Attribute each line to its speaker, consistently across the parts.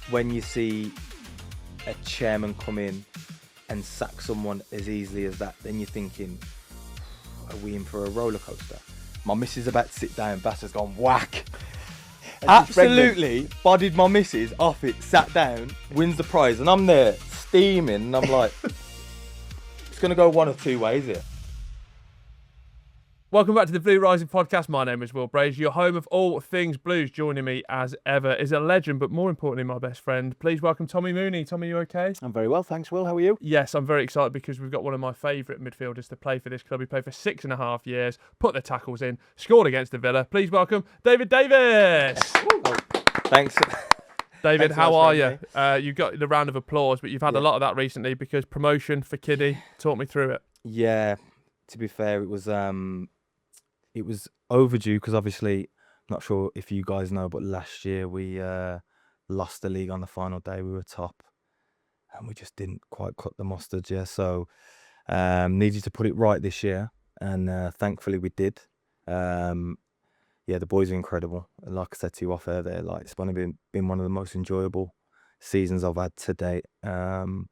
Speaker 1: when you see a chairman come in and sack someone as easily as that, then you're thinking, are we in for a roller coaster? My missus about to sit down, Baster's gone whack. Absolutely bodied my missus off it, sat down, wins the prize, and I'm there steaming, and I'm like, it's going to go one of two ways here.
Speaker 2: Welcome back to the Blue Rising podcast. My name is Will Brazier, your home of all things Blues. Joining me as ever is a legend, but more importantly, my best friend. Please welcome Tommy Mooney. Tommy, you okay?
Speaker 3: I'm very well, thanks, Will. How are you?
Speaker 2: Yes, I'm very excited because we've got one of my favourite midfielders to play for this club. He played for 6.5 years, put the tackles in, scored against the Villa. Please welcome David Davis.
Speaker 1: Thanks.
Speaker 2: David,
Speaker 1: Thanks
Speaker 2: how
Speaker 1: so
Speaker 2: are
Speaker 1: much
Speaker 2: you? You got the round of applause, but you've had a lot of that recently because promotion for Kiddie. Talk me through it.
Speaker 1: Yeah, to be fair, it was overdue because obviously, I'm not sure if you guys know, but last year we lost the league on the final day. We were top and we just didn't quite cut the mustard, yeah. So needed to put it right this year, and thankfully we did. Yeah, the boys are incredible. Like I said to you off air there, like it's been one of the most enjoyable seasons I've had to date. And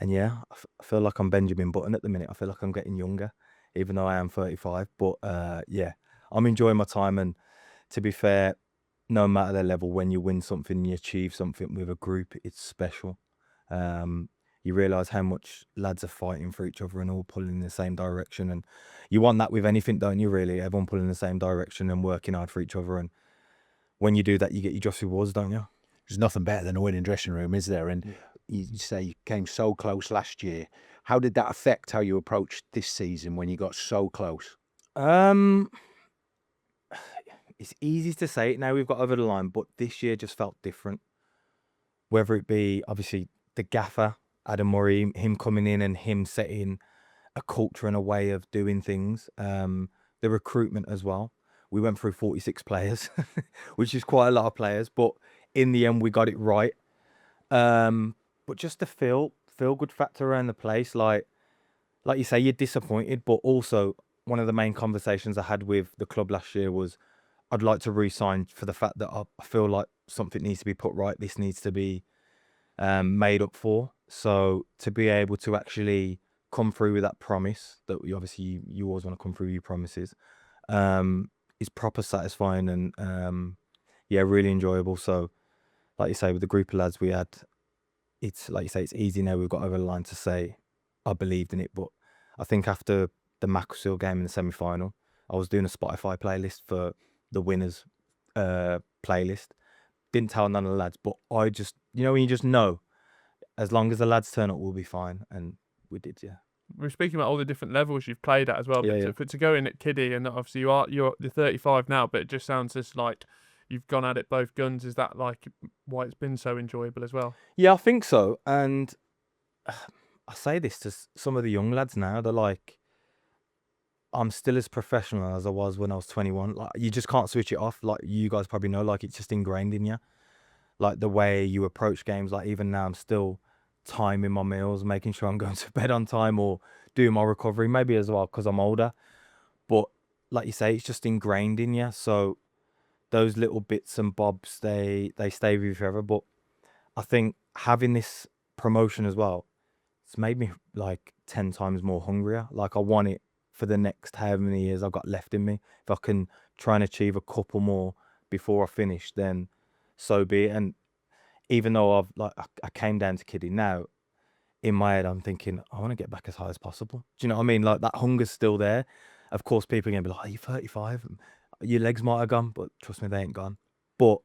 Speaker 1: yeah, I feel like I'm Benjamin Button at the minute. I feel like I'm getting younger, even though I am 35. But yeah, I'm enjoying my time. And to be fair, no matter the level, when you win something, you achieve something with a group, it's special. You realise how much lads are fighting for each other and all pulling in the same direction. And you want that with anything, don't you, really? Everyone pulling in the same direction and working hard for each other. And when you do that, you get your just rewards, don't you?
Speaker 3: There's nothing better than a winning dressing room, is there? And you say you came so close last year. How did that affect how you approached this season when you got so close?
Speaker 1: It's easy to say it now we've got over the line, but this year just felt different. Whether it be, obviously, the gaffer, Adam Murray, him coming in and him setting a culture and a way of doing things. The recruitment as well. We went through 46 players, which is quite a lot of players, but in the end we got it right. But just the feel good factor around the place, like you say, you're disappointed, but also one of the main conversations I had with the club last year was I'd like to re-sign for the fact that I feel like something needs to be put right. This needs to be made up for. So to be able to actually come through with that promise that you always want to come through with your promises is proper satisfying and yeah, really enjoyable. So like you say, with the group of lads we had, it's like you say, it's easy now we've got over the line to say I believed in it. But I think after the Macclesfield game in the semi-final, I was doing a Spotify playlist for the winners playlist. Didn't tell none of the lads, but I just, when you just know, as long as the lads turn up, we'll be fine. And we did, yeah.
Speaker 2: We're speaking about all the different levels you've played at as well.
Speaker 1: Yeah,
Speaker 2: but to go in at Kiddie, and obviously you're 35 now, but it just sounds just like you've gone at it both guns. Is that like why it's been so enjoyable as well?
Speaker 1: Yeah, I think so. And I say this to some of the young lads now. They're like, I'm still as professional as I was when I was 21. Like, you just can't switch it off. Like you guys probably know, like it's just ingrained in you. Like the way you approach games, like even now I'm still timing my meals, making sure I'm going to bed on time or doing my recovery, maybe as well because I'm older. But like you say, it's just ingrained in you. So those little bits and bobs, they stay with you forever. But I think having this promotion as well, it's made me like 10 times more hungrier. Like I want it for the next however many years I've got left in me. If I can try and achieve a couple more before I finish, then so be it. And even though I came down to Kiddie now, in my head I'm thinking I want to get back as high as possible. Do you know what I mean? Like that hunger's still there. Of course, people are gonna be like, "Are you 35? Your legs might have gone," but trust me, they ain't gone. But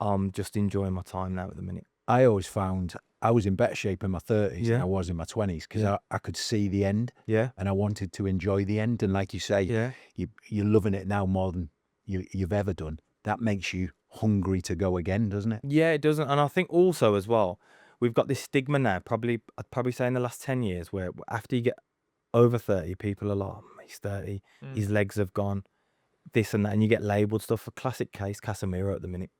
Speaker 1: I'm just enjoying my time now at the minute.
Speaker 3: I always found I was in better shape in my 30s than I was in my 20s because I could see the end.
Speaker 1: Yeah.
Speaker 3: And I wanted to enjoy the end. And like you say, you're loving it now more than you've ever done. That makes you hungry to go again, doesn't it?
Speaker 1: Yeah, it doesn't. And I think also as well, we've got this stigma now, I'd probably say in the last 10 years, where after you get over 30, people are like, "Oh, he's 30, his legs have gone, this and that," and you get labelled stuff. For classic case, Casemiro at the minute.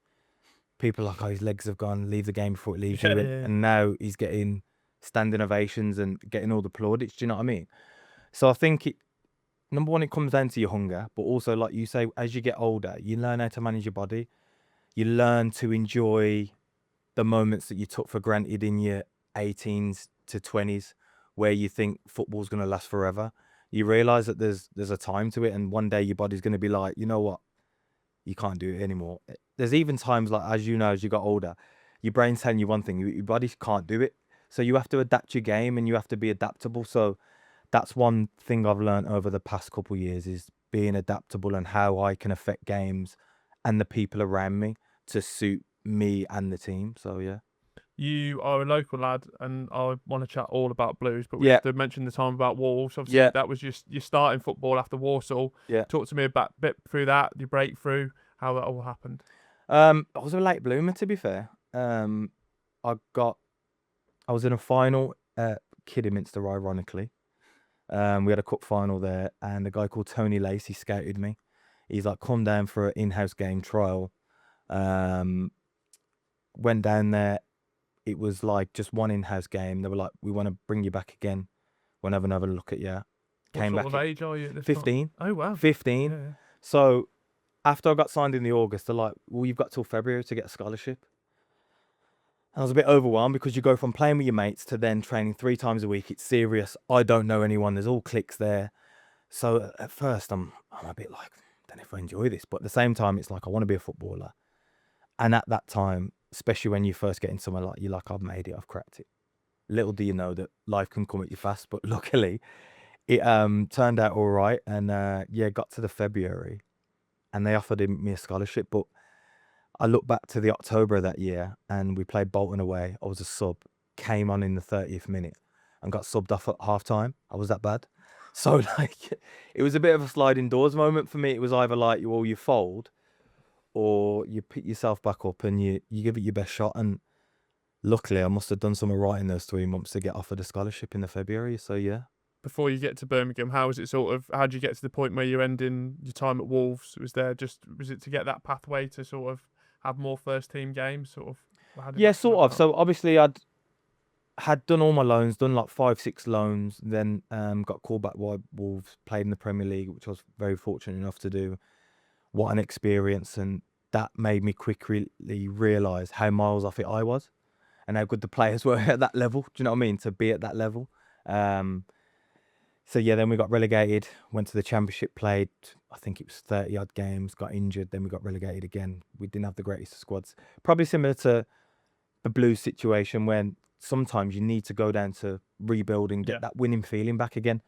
Speaker 1: People are like, "Oh, his legs have gone, leave the game before it leaves you." And now he's getting standing ovations and getting all the plaudits. Do you know what I mean? So I think number one, it comes down to your hunger, but also, like you say, as you get older, you learn how to manage your body. You learn to enjoy the moments that you took for granted in your 18s to 20s, where you think football's going to last forever. You realise that there's a time to it, and one day your body's going to be like, you know what, you can't do it anymore. There's even times, like, as you know, as you got older, your brain's telling you one thing, your body can't do it. So you have to adapt your game, and you have to be adaptable. So that's one thing I've learned over the past couple of years, is being adaptable and how I can affect games and the people around me to suit me and the team. So yeah.
Speaker 2: You are a local lad, and I want to chat all about Blues, but we
Speaker 1: Yeah.
Speaker 2: have to mention the time about Wolves. Obviously,
Speaker 1: Yeah.
Speaker 2: that was just your starting football after Warsaw.
Speaker 1: Yeah.
Speaker 2: Talk to me about bit through that, your breakthrough, how that all happened.
Speaker 1: I was a late bloomer, to be fair. I was in a final at Kidderminster, ironically. We had a cup final there, and a guy called Tony Lacey scouted me. He's like, come down for an in-house game trial. Went down there. It was like just one in-house game. They were like, we want to bring you back again. We'll have another look at you.
Speaker 2: What sort of age are you at this
Speaker 1: 15.
Speaker 2: time? Oh, wow.
Speaker 1: 15.
Speaker 2: Yeah.
Speaker 1: So after I got signed in the August, they're like, well, you've got till February to get a scholarship. And I was a bit overwhelmed, because you go from playing with your mates to then training 3 times a week. It's serious. I don't know anyone. There's all cliques there. So at first, I'm a bit like, I don't know if I enjoy this. But at the same time, it's like, I want to be a footballer. And at that time, especially when you first get in somewhere like, you're like, I've made it, I've cracked it. Little do you know that life can come at you fast. But luckily, it turned out all right. And got to the February, and they offered me a scholarship. But I look back to the October of that year, and we played Bolton away. I was a sub, came on in the 30th minute and got subbed off at half time. I was that bad. So like, it was a bit of a sliding doors moment for me. It was either like, well, you fold, or you pick yourself back up and you give it your best shot. And luckily, I must have done something right in those 3 months to get offered a scholarship in the February. So yeah.
Speaker 2: Before you get to Birmingham, how did you get to the point where you're ending your time at Wolves? Was it to get that pathway to sort of have more first team games, sort of?
Speaker 1: Yeah, sort of. So obviously had done all my loans, done like 5-6 loans, then got called back by Wolves, played in the Premier League, which I was very fortunate enough to do. What an experience. And that made me quickly realise how miles off it I was, and how good the players were at that level. Do you know what I mean? To be at that level. So yeah, then we got relegated, went to the Championship, played, I think it was 30 odd games, got injured, then we got relegated again. We didn't have the greatest of squads. Probably similar to the Blues situation, when sometimes you need to go down to rebuild and get that winning feeling back again.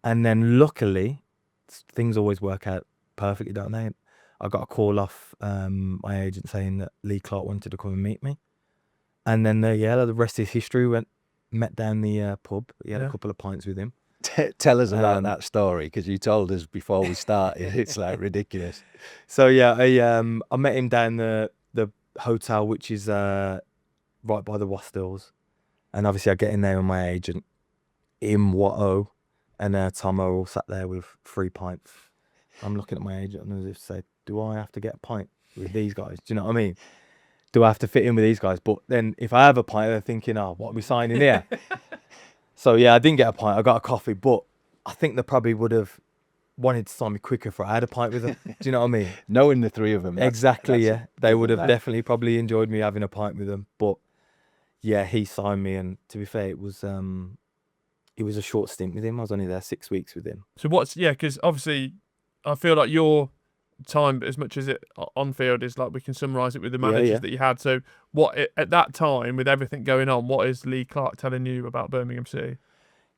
Speaker 1: And then luckily, things always work out perfectly, don't they? I got a call off my agent saying that Lee Clark wanted to come and meet me. And then the rest is history. Met down the pub. He had a couple of pints with him.
Speaker 3: Tell us about that story, because you told us before we started. It's like ridiculous.
Speaker 1: So yeah, I met him down the hotel, which is right by the Wastills, and obviously I get in there with my agent, Watto, and Tom are all sat there with 3 pints. I'm looking at my agent and as if to say, do I have to get a pint with these guys? Do you know what I mean? Do I have to fit in with these guys? But then if I have a pint, they're thinking, oh, what are we signing here? So yeah, I didn't get a pint. I got a coffee, but I think they probably would have wanted to sign me quicker if I had a pint with them. Do you know what I mean?
Speaker 3: Knowing the 3 of them.
Speaker 1: Exactly, yeah. They would have definitely probably enjoyed me having a pint with them. But yeah, he signed me, and to be fair, it was a short stint with him. I was only there 6 weeks with him.
Speaker 2: So because obviously I feel like your time, as much as it on field, is like, we can summarise it with the managers that you had. So at that time, with everything going on, what is Lee Clark telling you about Birmingham City?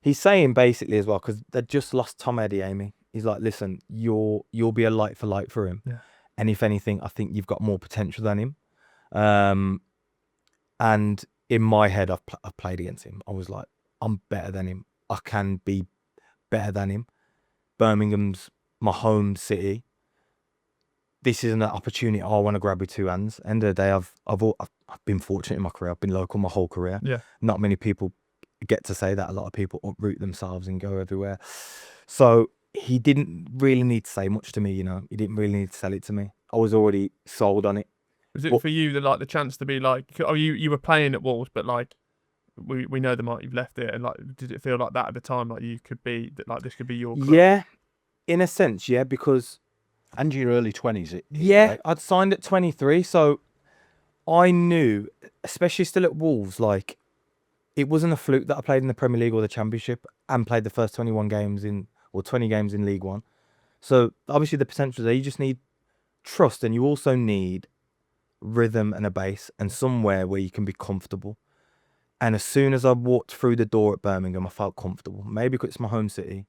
Speaker 1: He's saying basically as well, because they just lost Tom Adeyemi. He's like, listen, you'll be a light for light for him.
Speaker 2: Yeah.
Speaker 1: And if anything, I think you've got more potential than him. And in my head, I've played against him. I was like, I'm better than him. I can be better than him. Birmingham's my home city. This is an opportunity I want to grab with 2 hands. End of the day, I've been fortunate in my career. I've been local my whole career.
Speaker 2: Yeah.
Speaker 1: Not many people get to say that. A lot of people uproot themselves and go everywhere. So he didn't really need to say much to me, you know. He didn't really need to sell it to me. I was already sold on it.
Speaker 2: Was it for you the chance to be like, oh, you were playing at Wolves, but like we know you've left it, and like, did it feel like that at the time, like you could be like this could be your club?
Speaker 1: Yeah, in a sense, yeah, because
Speaker 3: and your early 20s.
Speaker 1: Right? I'd signed at 23, so I knew, especially still at Wolves, like, it wasn't a fluke that I played in the Premier League or the Championship and played the first 21 games or 20 games in League One. So obviously the potential there. You just need trust, and you also need rhythm and a base and somewhere where you can be comfortable. And as soon as I walked through the door at Birmingham, I felt comfortable. Maybe because it's my home city.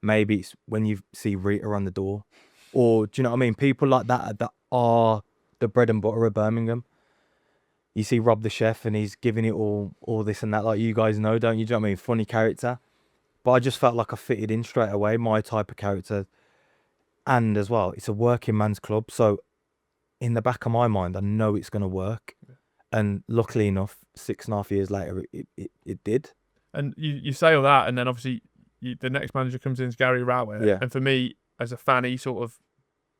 Speaker 1: Maybe it's when you see Rita on the door, or do you know what I mean? People like that are the bread and butter of Birmingham. You see Rob the chef, and he's giving it all this and that, like you guys know, don't you? Do you know what I mean? Funny character. But I just felt like I fitted in straight away, my type of character. And as well, it's a working man's club. So in the back of my mind, I know it's going to work. And luckily enough, 6.5 years later, it did.
Speaker 2: And you say all that, and then obviously the next manager comes in is Gary Rowett.
Speaker 1: Yeah.
Speaker 2: And for me, as a fan, he sort of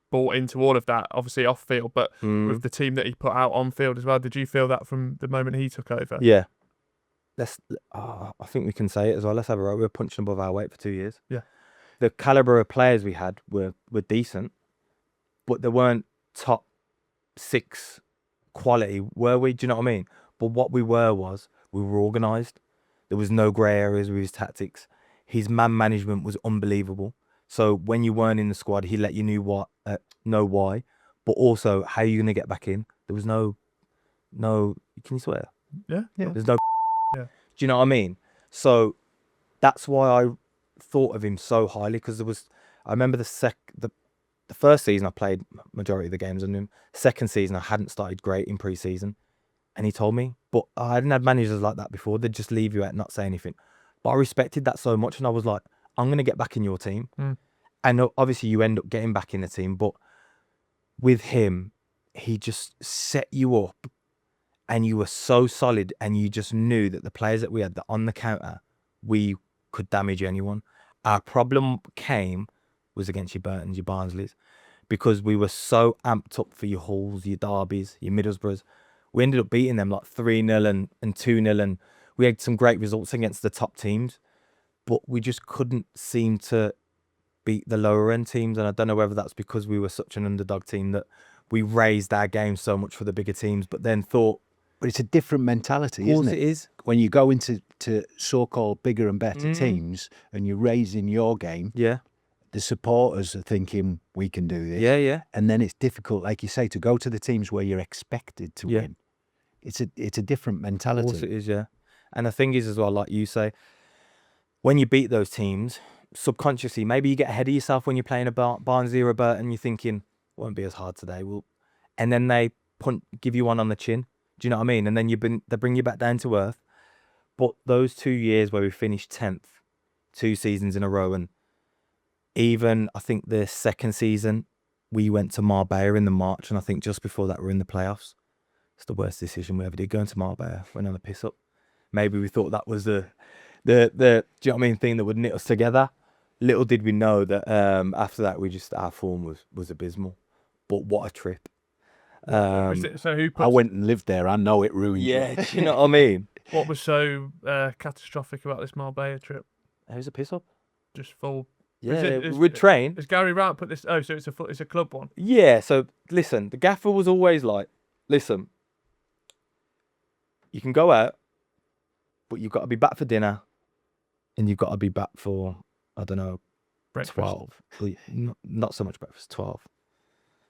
Speaker 2: bought into all of that, obviously off field, but with the team that he put out on field as well. Did you feel that from the moment he took over?
Speaker 1: Yeah. I think we can say it as well. Let's have a row. We were punching above our weight for 2 years.
Speaker 2: Yeah.
Speaker 1: The calibre of players we had were decent, but they weren't top 6 quality, were we? Do you know what I mean? But what we were organised. There was no grey areas with his tactics. His man management was unbelievable. So when you weren't in the squad, he let you know why, but also how you're gonna get back in. There was no. Can you swear?
Speaker 2: Yeah.
Speaker 1: There's no.
Speaker 2: Yeah.
Speaker 1: Do you know what I mean? So that's why I thought of him so highly, because I remember the first season I played majority of the games under him. Second season I hadn't started great in pre-season, and he told me, but I hadn't had managers like that before. They'd just leave you out, not say anything. But I respected that so much, and I was like, I'm going to get back in your team. And obviously you end up getting back in the team, but with him, he just set you up, and you were so solid, and you just knew that the players that we had that on the counter, we could damage anyone. Our problem was against your Burtons, your Barnsleys, because we were so amped up for your Hulls, your Derbys, your Middlesbroughs. We ended up beating them like 3-0 and 2-0, and we had some great results against the top teams, but we just couldn't seem to beat the lower end teams. And I don't know whether that's because we were such an underdog team that we raised our game so much for the bigger teams, but then thought...
Speaker 3: But it's a different mentality,
Speaker 1: Of course
Speaker 3: isn't it?
Speaker 1: it is.
Speaker 3: When you go into so-called bigger and better teams and you're raising your game,
Speaker 1: Yeah.
Speaker 3: the supporters are thinking, we can do this.
Speaker 1: Yeah.
Speaker 3: And then it's difficult, like you say, to go to the teams where you're expected to win. It's a different mentality.
Speaker 1: Of course it is, yeah. And the thing is as well, like you say, when you beat those teams, subconsciously, maybe you get ahead of yourself when you're playing a Barnsley or a Burton, you're thinking, it won't be as hard today. And then they give you one on the chin. Do you know what I mean? And then they bring you back down to earth. But those 2 years where we finished 10th, 2 seasons in a row, and even I think the second season, we went to Marbella in the March, and I think just before that we're in the playoffs. It's the worst decision we ever did, going to Marbella, went on the piss up. Maybe we thought that was the do you know what I mean, thing that would knit us together. Little did we know that after that our form was abysmal. But what a trip.
Speaker 2: So
Speaker 3: I went and lived there. I know it ruined you.
Speaker 1: Yeah, do you know what I mean?
Speaker 2: what was so catastrophic about this Marbella trip?
Speaker 1: It was a piss up.
Speaker 2: Just full.
Speaker 1: Yeah, we'd train.
Speaker 2: Has Gary Rowett put this? Oh, so it's a club one.
Speaker 1: Yeah, so listen, the gaffer was always like, listen, you can go out, but you've got to be back for dinner, and you've got to be back for, I don't know,
Speaker 2: Breakfast.
Speaker 1: 12. Not so much breakfast, 12.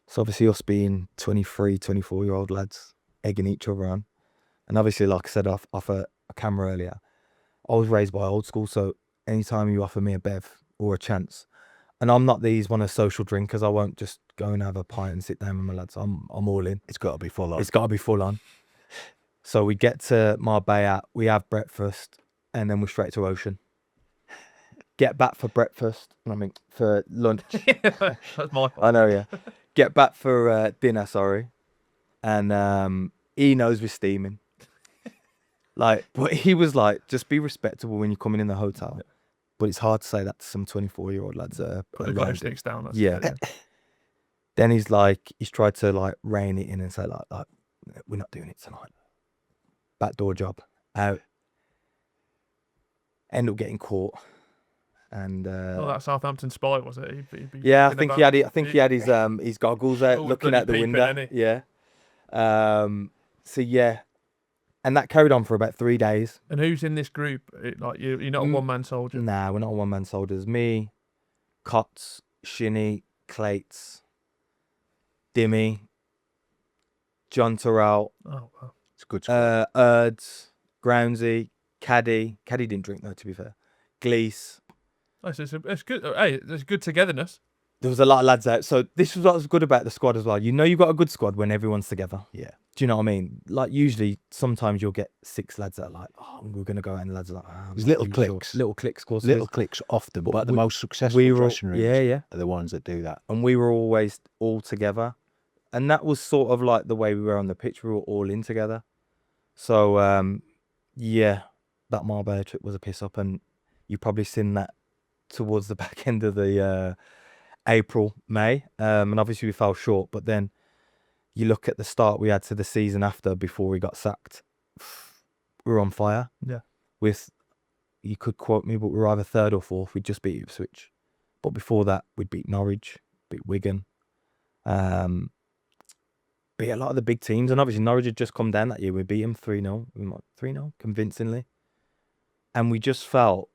Speaker 1: So obviously us being 23, 24-year-old lads, egging each other on. And obviously, like I said off a camera earlier, I was raised by old school, so anytime you offer me a bev or a chance, and I'm not one of social drinkers, I won't just go and have a pint and sit down with my lads. I'm all in.
Speaker 3: It's got to be full on.
Speaker 1: It's got to be full on. So we get to Marbella, we have breakfast, and then we're straight to Ocean. Get back for breakfast, for lunch.
Speaker 2: That's my fault.
Speaker 1: I know, yeah. Get back for dinner, sorry. And he knows we're steaming. But he was like, just be respectable when you're coming in the hotel. Yeah. But it's hard to say that to some 24-year-old lads.
Speaker 2: Put the glow sticks down.
Speaker 1: Yeah. Then he's tried to rein it in and say like, we're not doing it tonight. Backdoor job. Out. End up getting caught. And
Speaker 2: that Southampton spy, was it?
Speaker 1: I think he had his goggles out, looking out the window. Yeah. So yeah, and that carried on for about 3 days.
Speaker 2: And who's in this group? Like you're not a one-man soldier.
Speaker 1: Nah, we're not a one-man soldiers. Me, Cots, Shinny, Clates, Dimmy, John Terrell,
Speaker 2: Oh, wow.
Speaker 3: It's a good squad.
Speaker 1: Erds, Groundsy, Caddy. Caddy didn't drink though, to be fair. Glees.
Speaker 2: Oh, so it's good. Hey, there's good togetherness.
Speaker 1: There was a lot of lads out. So this was what was good about the squad as well. You know you've got a good squad when everyone's together.
Speaker 3: Yeah.
Speaker 1: Do you know what I mean? Like usually, sometimes you'll get 6 lads that are like, oh, we're going to go out, and the lads are like, oh, I'm
Speaker 3: There's
Speaker 1: not
Speaker 3: little
Speaker 1: really sure."
Speaker 3: cliques.
Speaker 1: Little cliques, of course.
Speaker 3: Little cliques often, but the most successful dressing rooms
Speaker 1: yeah.
Speaker 3: are the ones that do that.
Speaker 1: And we were always all together. And that was sort of like the way we were on the pitch. We were all in together. So, yeah, that Marbella trip was a piss up. And you've probably seen that towards the back end of the April, May. And obviously we fell short. But then you look at the start we had to the season after before we got sacked. We were on fire.
Speaker 2: Yeah.
Speaker 1: With, you could quote me, but we were either 3rd or 4th. We'd just beat Ipswich. But before that, we'd beat Norwich, beat Wigan. Beat a lot of the big teams, and obviously Norwich had just come down that year. We beat them 3-0, 3-0 convincingly, and we just felt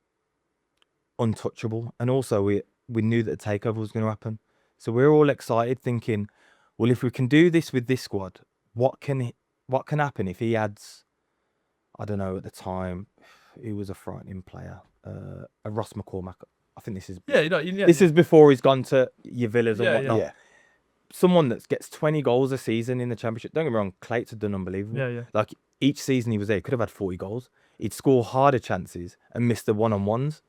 Speaker 1: untouchable. And also we knew that the takeover was going to happen, so we were all excited, thinking, well, if we can do this with this squad, what can happen if he adds, I don't know, at the time, he was a frightening player, a Ross McCormack. I think this is this is before he's gone to your Villas and whatnot.
Speaker 3: Yeah.
Speaker 1: Someone that gets 20 goals a season in the Championship. Don't get me wrong, Clates had done unbelievable.
Speaker 2: Yeah.
Speaker 1: Like, each season he was there, he could have had 40 goals. He'd score harder chances and miss the one-on-ones.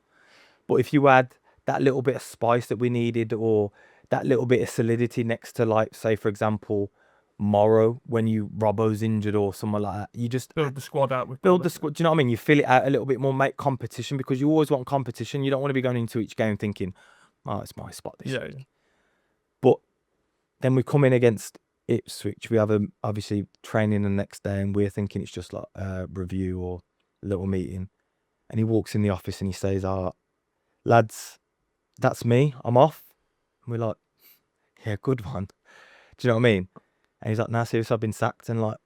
Speaker 1: But if you add that little bit of spice that we needed, or that little bit of solidity next to, like, say, for example, Morrow, when Robbo's injured or someone like that, you just
Speaker 2: build the squad out.
Speaker 1: Build the squad. Do you know what I mean? You fill it out a little bit more, make competition, because you always want competition. You don't want to be going into each game thinking, oh, it's my spot this week. Yeah. But then we come in against Ipswich. We have obviously training the next day, and we're thinking it's just like a review or a little meeting. And he walks in the office and he says, lads, that's me. I'm off. And we're like, yeah, good one. Do you know what I mean? And he's like, nah, seriously, I've been sacked. And like,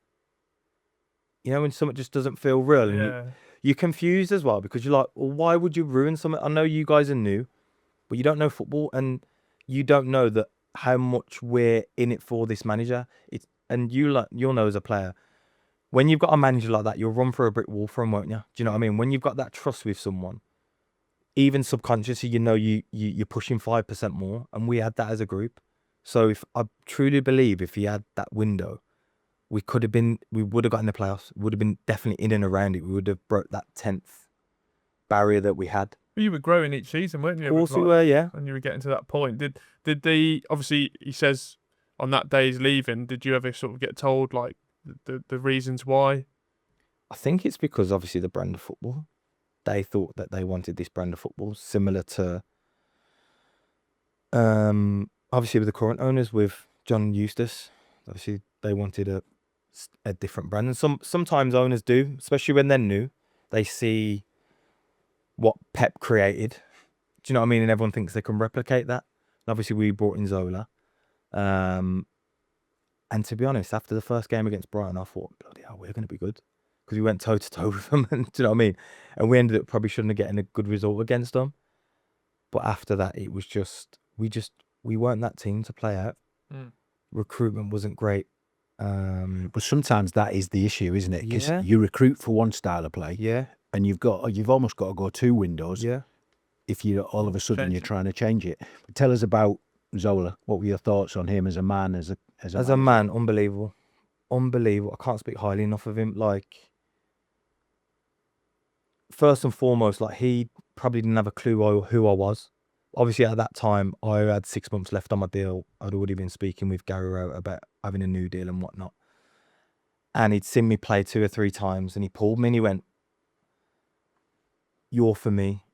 Speaker 1: you know, when something just doesn't feel real, and you're confused as well, because you're like, well, why would you ruin something? I know you guys are new, but you don't know football, and you don't know that how much we're in it for this manager. And you'll know as a player, when you've got a manager like that, you'll run through a brick wall for him, won't you? Do you know what I mean? When you've got that trust with someone, even subconsciously, you know you're pushing 5% more, and we had that as a group. So if I truly believe if he had that window, we would have got in the playoffs. We would have been definitely in and around it. We would have broke that 10th barrier that we had.
Speaker 2: Well, you were growing each season, weren't you?
Speaker 1: Of course we were, yeah.
Speaker 2: And you were getting to that point. Did they, obviously, he says on that day he's leaving, did you ever sort of get told, like, the reasons why?
Speaker 1: I think it's because, obviously, the brand of football. They thought that they wanted this brand of football, similar to, obviously, with the current owners, with John Eustace. Obviously, they wanted a different brand. And sometimes owners do, especially when they're new. They see what Pep created. Do you know what I mean? And everyone thinks they can replicate that. And obviously, we brought in Zola. And to be honest, after the first game against Brighton, I thought, bloody hell, we're going to be good. Because we went toe-to-toe with them. And, do you know what I mean? And we ended up probably shouldn't have gotten a good result against them. But after that, it was just, we weren't that team to play out. Recruitment wasn't great.
Speaker 3: But sometimes that is the issue, isn't it? Because
Speaker 1: Yeah.
Speaker 3: you recruit for one style of play,
Speaker 1: Yeah.
Speaker 3: and you've almost got to go 2 windows.
Speaker 1: Yeah.
Speaker 3: If you all of a sudden
Speaker 2: Change
Speaker 3: you're
Speaker 2: it.
Speaker 3: trying to change it. But tell us about Zola. What were your thoughts on him as a man, as a
Speaker 1: As a man, unbelievable. Unbelievable. I can't speak highly enough of him. Like, first and foremost, like, he probably didn't have a clue who I was. Obviously, at that time, I had 6 months left on my deal. I'd already been speaking with Gary Rowe about having a new deal and whatnot. And he'd seen me play 2 or 3 times, and he pulled me and he went, "You're for me.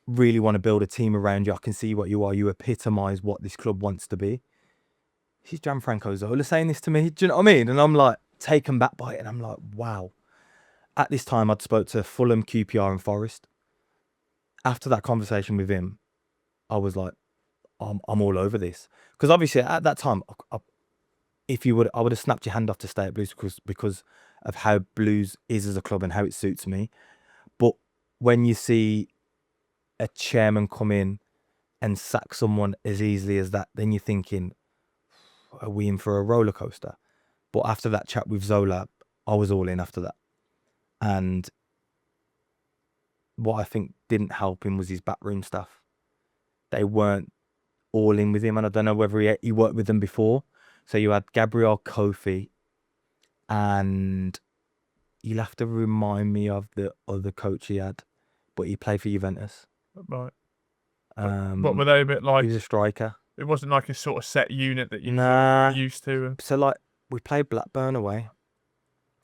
Speaker 1: Really want to build a team around you. I can see what you are. You epitomise what this club wants to be." This is Gianfranco Zola saying this to me. Do you know what I mean? And I'm like taken back by it, and I'm like, wow. At this time, I'd spoke to Fulham, QPR and Forest. After that conversation with him, I was like, I'm all over this. Because obviously at that time, I would have snapped your hand off to stay at Blues because of how Blues is as a club and how it suits me. But when you see a chairman come in and sack someone as easily as that, then you're thinking, are we in for a roller coaster? But after that chat with Zola, I was all in after that. And what I think didn't help him was his backroom staff. They weren't all in with him, and I don't know whether he worked with them before. So you had Gabriel Kofi, and you'll have to remind me of the other coach he had, but he played for Juventus.
Speaker 2: Right. What were they a bit like?
Speaker 1: He was a striker.
Speaker 2: It wasn't like a sort of set unit that you're used to.
Speaker 1: So like we played Blackburn away,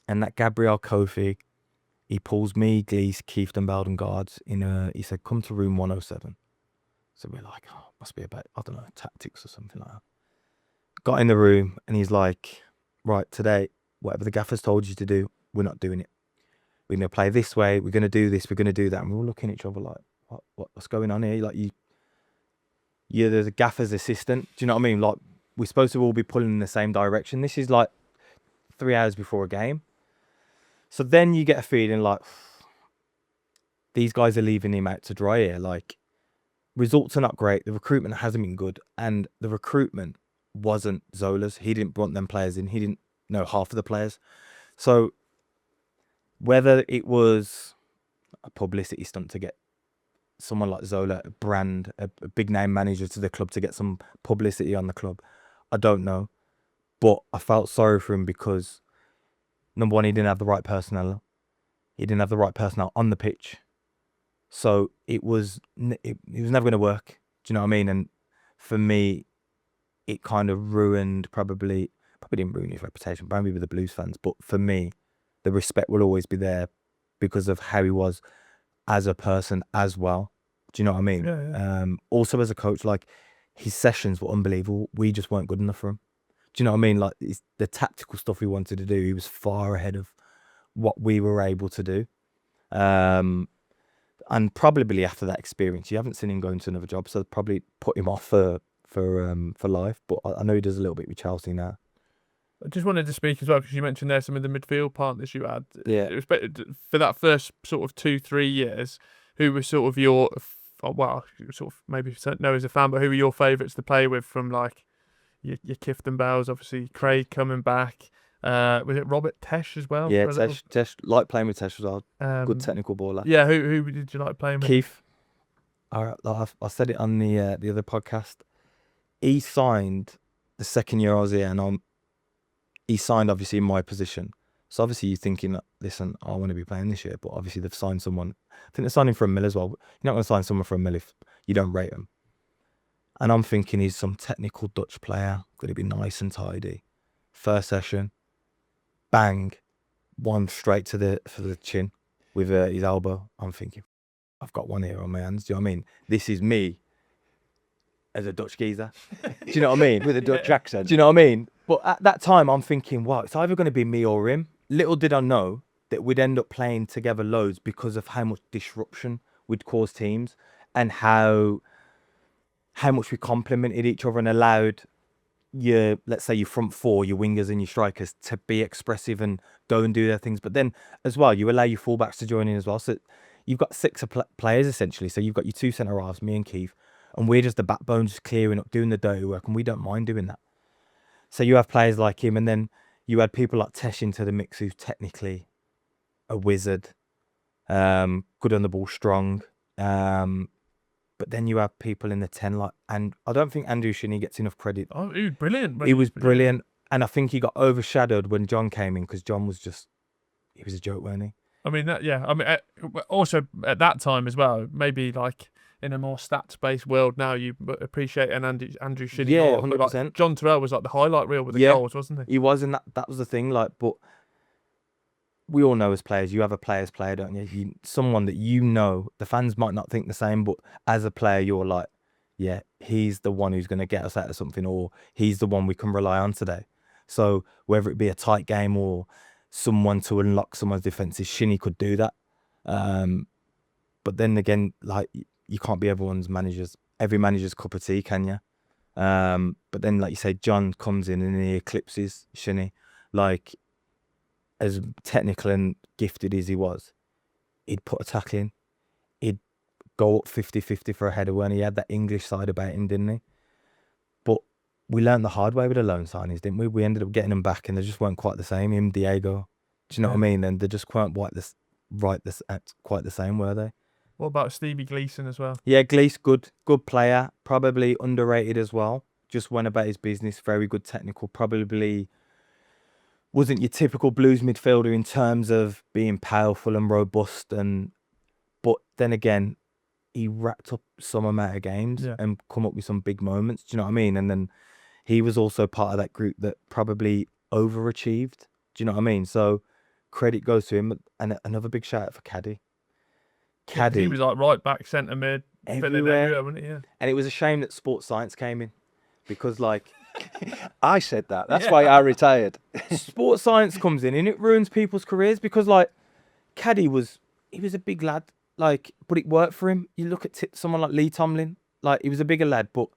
Speaker 1: and that Gabriel Kofi, he pulls me, Glees, Kieftenbeld and guards in he said, come to room 107. So we're like, oh, must be about, I don't know, tactics or something like that. Got in the room and he's like, right, today, whatever the gaffer's told you to do, we're not doing it. We're going to play this way. We're going to do this. We're going to do that. And we're all looking at each other like, what's going on here? Like you're the gaffer's assistant. Do you know what I mean? Like we're supposed to all be pulling in the same direction. This is like 3 hours before a game. So then you get a feeling like these guys are leaving him out to dry here. Like results are not great. The recruitment hasn't been good. And the recruitment wasn't Zola's. He didn't want them players in. He didn't know half of the players. So whether it was a publicity stunt to get someone like Zola, a brand, a big name manager to the club to get some publicity on the club, I don't know. But I felt sorry for him because number one, he didn't have the right personnel. He didn't have the right personnel on the pitch. So it was never going to work. Do you know what I mean? And for me, it kind of ruined, probably didn't ruin his reputation, probably with the Blues fans. But for me, the respect will always be there because of how he was as a person as well. Do you know what I mean?
Speaker 2: Yeah.
Speaker 1: Also as a coach, like his sessions were unbelievable. We just weren't good enough for him. Do you know what I mean? Like the tactical stuff he wanted to do, he was far ahead of what we were able to do. And probably after that experience, you haven't seen him go into another job, so probably put him off for life. But I know he does a little bit with Chelsea now.
Speaker 2: I just wanted to speak as well because you mentioned there some of the midfield partners you had.
Speaker 1: Yeah.
Speaker 2: It was for that first sort of 2-3 years. Who were sort of your, well, sort of maybe know as a fan, but who were your favourites to play with from like your Kieftenbelds, obviously Craig coming back. Was it Robert Tesh as well?
Speaker 1: Yeah, Tesh like playing with Tesh as well. Good technical baller.
Speaker 2: Yeah, who did you like playing with?
Speaker 1: Keith. I said it on the other podcast. He signed the second year I was here, and he signed obviously in my position. So obviously you're thinking, listen, I want to be playing this year, but obviously they've signed someone. I think they're signing for $1 million as well. You're not going to sign someone for $1 million if you don't rate them. And I'm thinking he's some technical Dutch player, going to be nice and tidy. First session, bang, one straight for the chin with his elbow. I'm thinking, I've got one here on my hands. Do you know what I mean? This is me as a Dutch geezer. Do you know what I mean?
Speaker 3: With a Dutch accent.
Speaker 1: Do you know what I mean? But at that time, I'm thinking, wow, it's either going to be me or him. Little did I know that we'd end up playing together loads because of how much disruption we'd cause teams and how much we complemented each other and allowed let's say your front four, your wingers and your strikers to be expressive and go and do their things. But then as well, you allow your fullbacks to join in as well. So you've got 6 players essentially. So you've got your 2 centre halves, me and Keith, and we're just the backbone, just clearing up, doing the dirty work, and we don't mind doing that. So you have players like him, and then you had people like Tesh into the mix, who's technically a wizard, good on the ball, strong. But then you have people in the 10 like, and I don't think Andrew Shinney gets enough credit.
Speaker 2: Oh, he was brilliant.
Speaker 1: He was brilliant, and I think he got overshadowed when John came in because John was he was a joke, wasn't he?
Speaker 2: I mean also at that time as well, maybe like in a more stats-based world now, you appreciate an Andrew Shinney.
Speaker 1: Yeah,
Speaker 2: more,
Speaker 1: 100%.
Speaker 2: like John Terrell was like the highlight reel with the goals, wasn't he?
Speaker 1: He was, and that was the thing. Like, but we all know as players, you have a player's player, don't you? Someone that you know, the fans might not think the same, but as a player, you're like, yeah, he's the one who's going to get us out of something, or he's the one we can rely on today. So whether it be a tight game or someone to unlock someone's defences, Shinney could do that. But then again, like, you can't be every manager's cup of tea, can you? But then, like you say, John comes in and he eclipses Shinny. Like, as technical and gifted as he was, he'd put a tackle in. He'd go up 50-50 for a header when he had that English side about him, didn't he? But we learned the hard way with the loan signings, didn't we? We ended up getting them back and they just weren't quite the same. Him, Diego. Do you know what I mean? And they just weren't quite the same, were they?
Speaker 2: What about Stevie Gleeson as well?
Speaker 1: Yeah, Glees, good player. Probably underrated as well. Just went about his business. Very good technical. Probably wasn't your typical Blues midfielder in terms of being powerful and robust. But then again, he racked up some amount of games and come up with some big moments. Do you know what I mean? And then he was also part of that group that probably overachieved. Do you know what I mean? So credit goes to him. And another big shout out for Caddy.
Speaker 2: He was like right back, centre mid, everywhere, wasn't he? Yeah.
Speaker 1: And it was a shame that sports science came in because, like,
Speaker 3: I said that. That's why I retired.
Speaker 1: Sports science comes in and it ruins people's careers because, like, Caddy he was a big lad, like, but it worked for him. You look at someone like Lee Tomlin, like, he was a bigger lad, but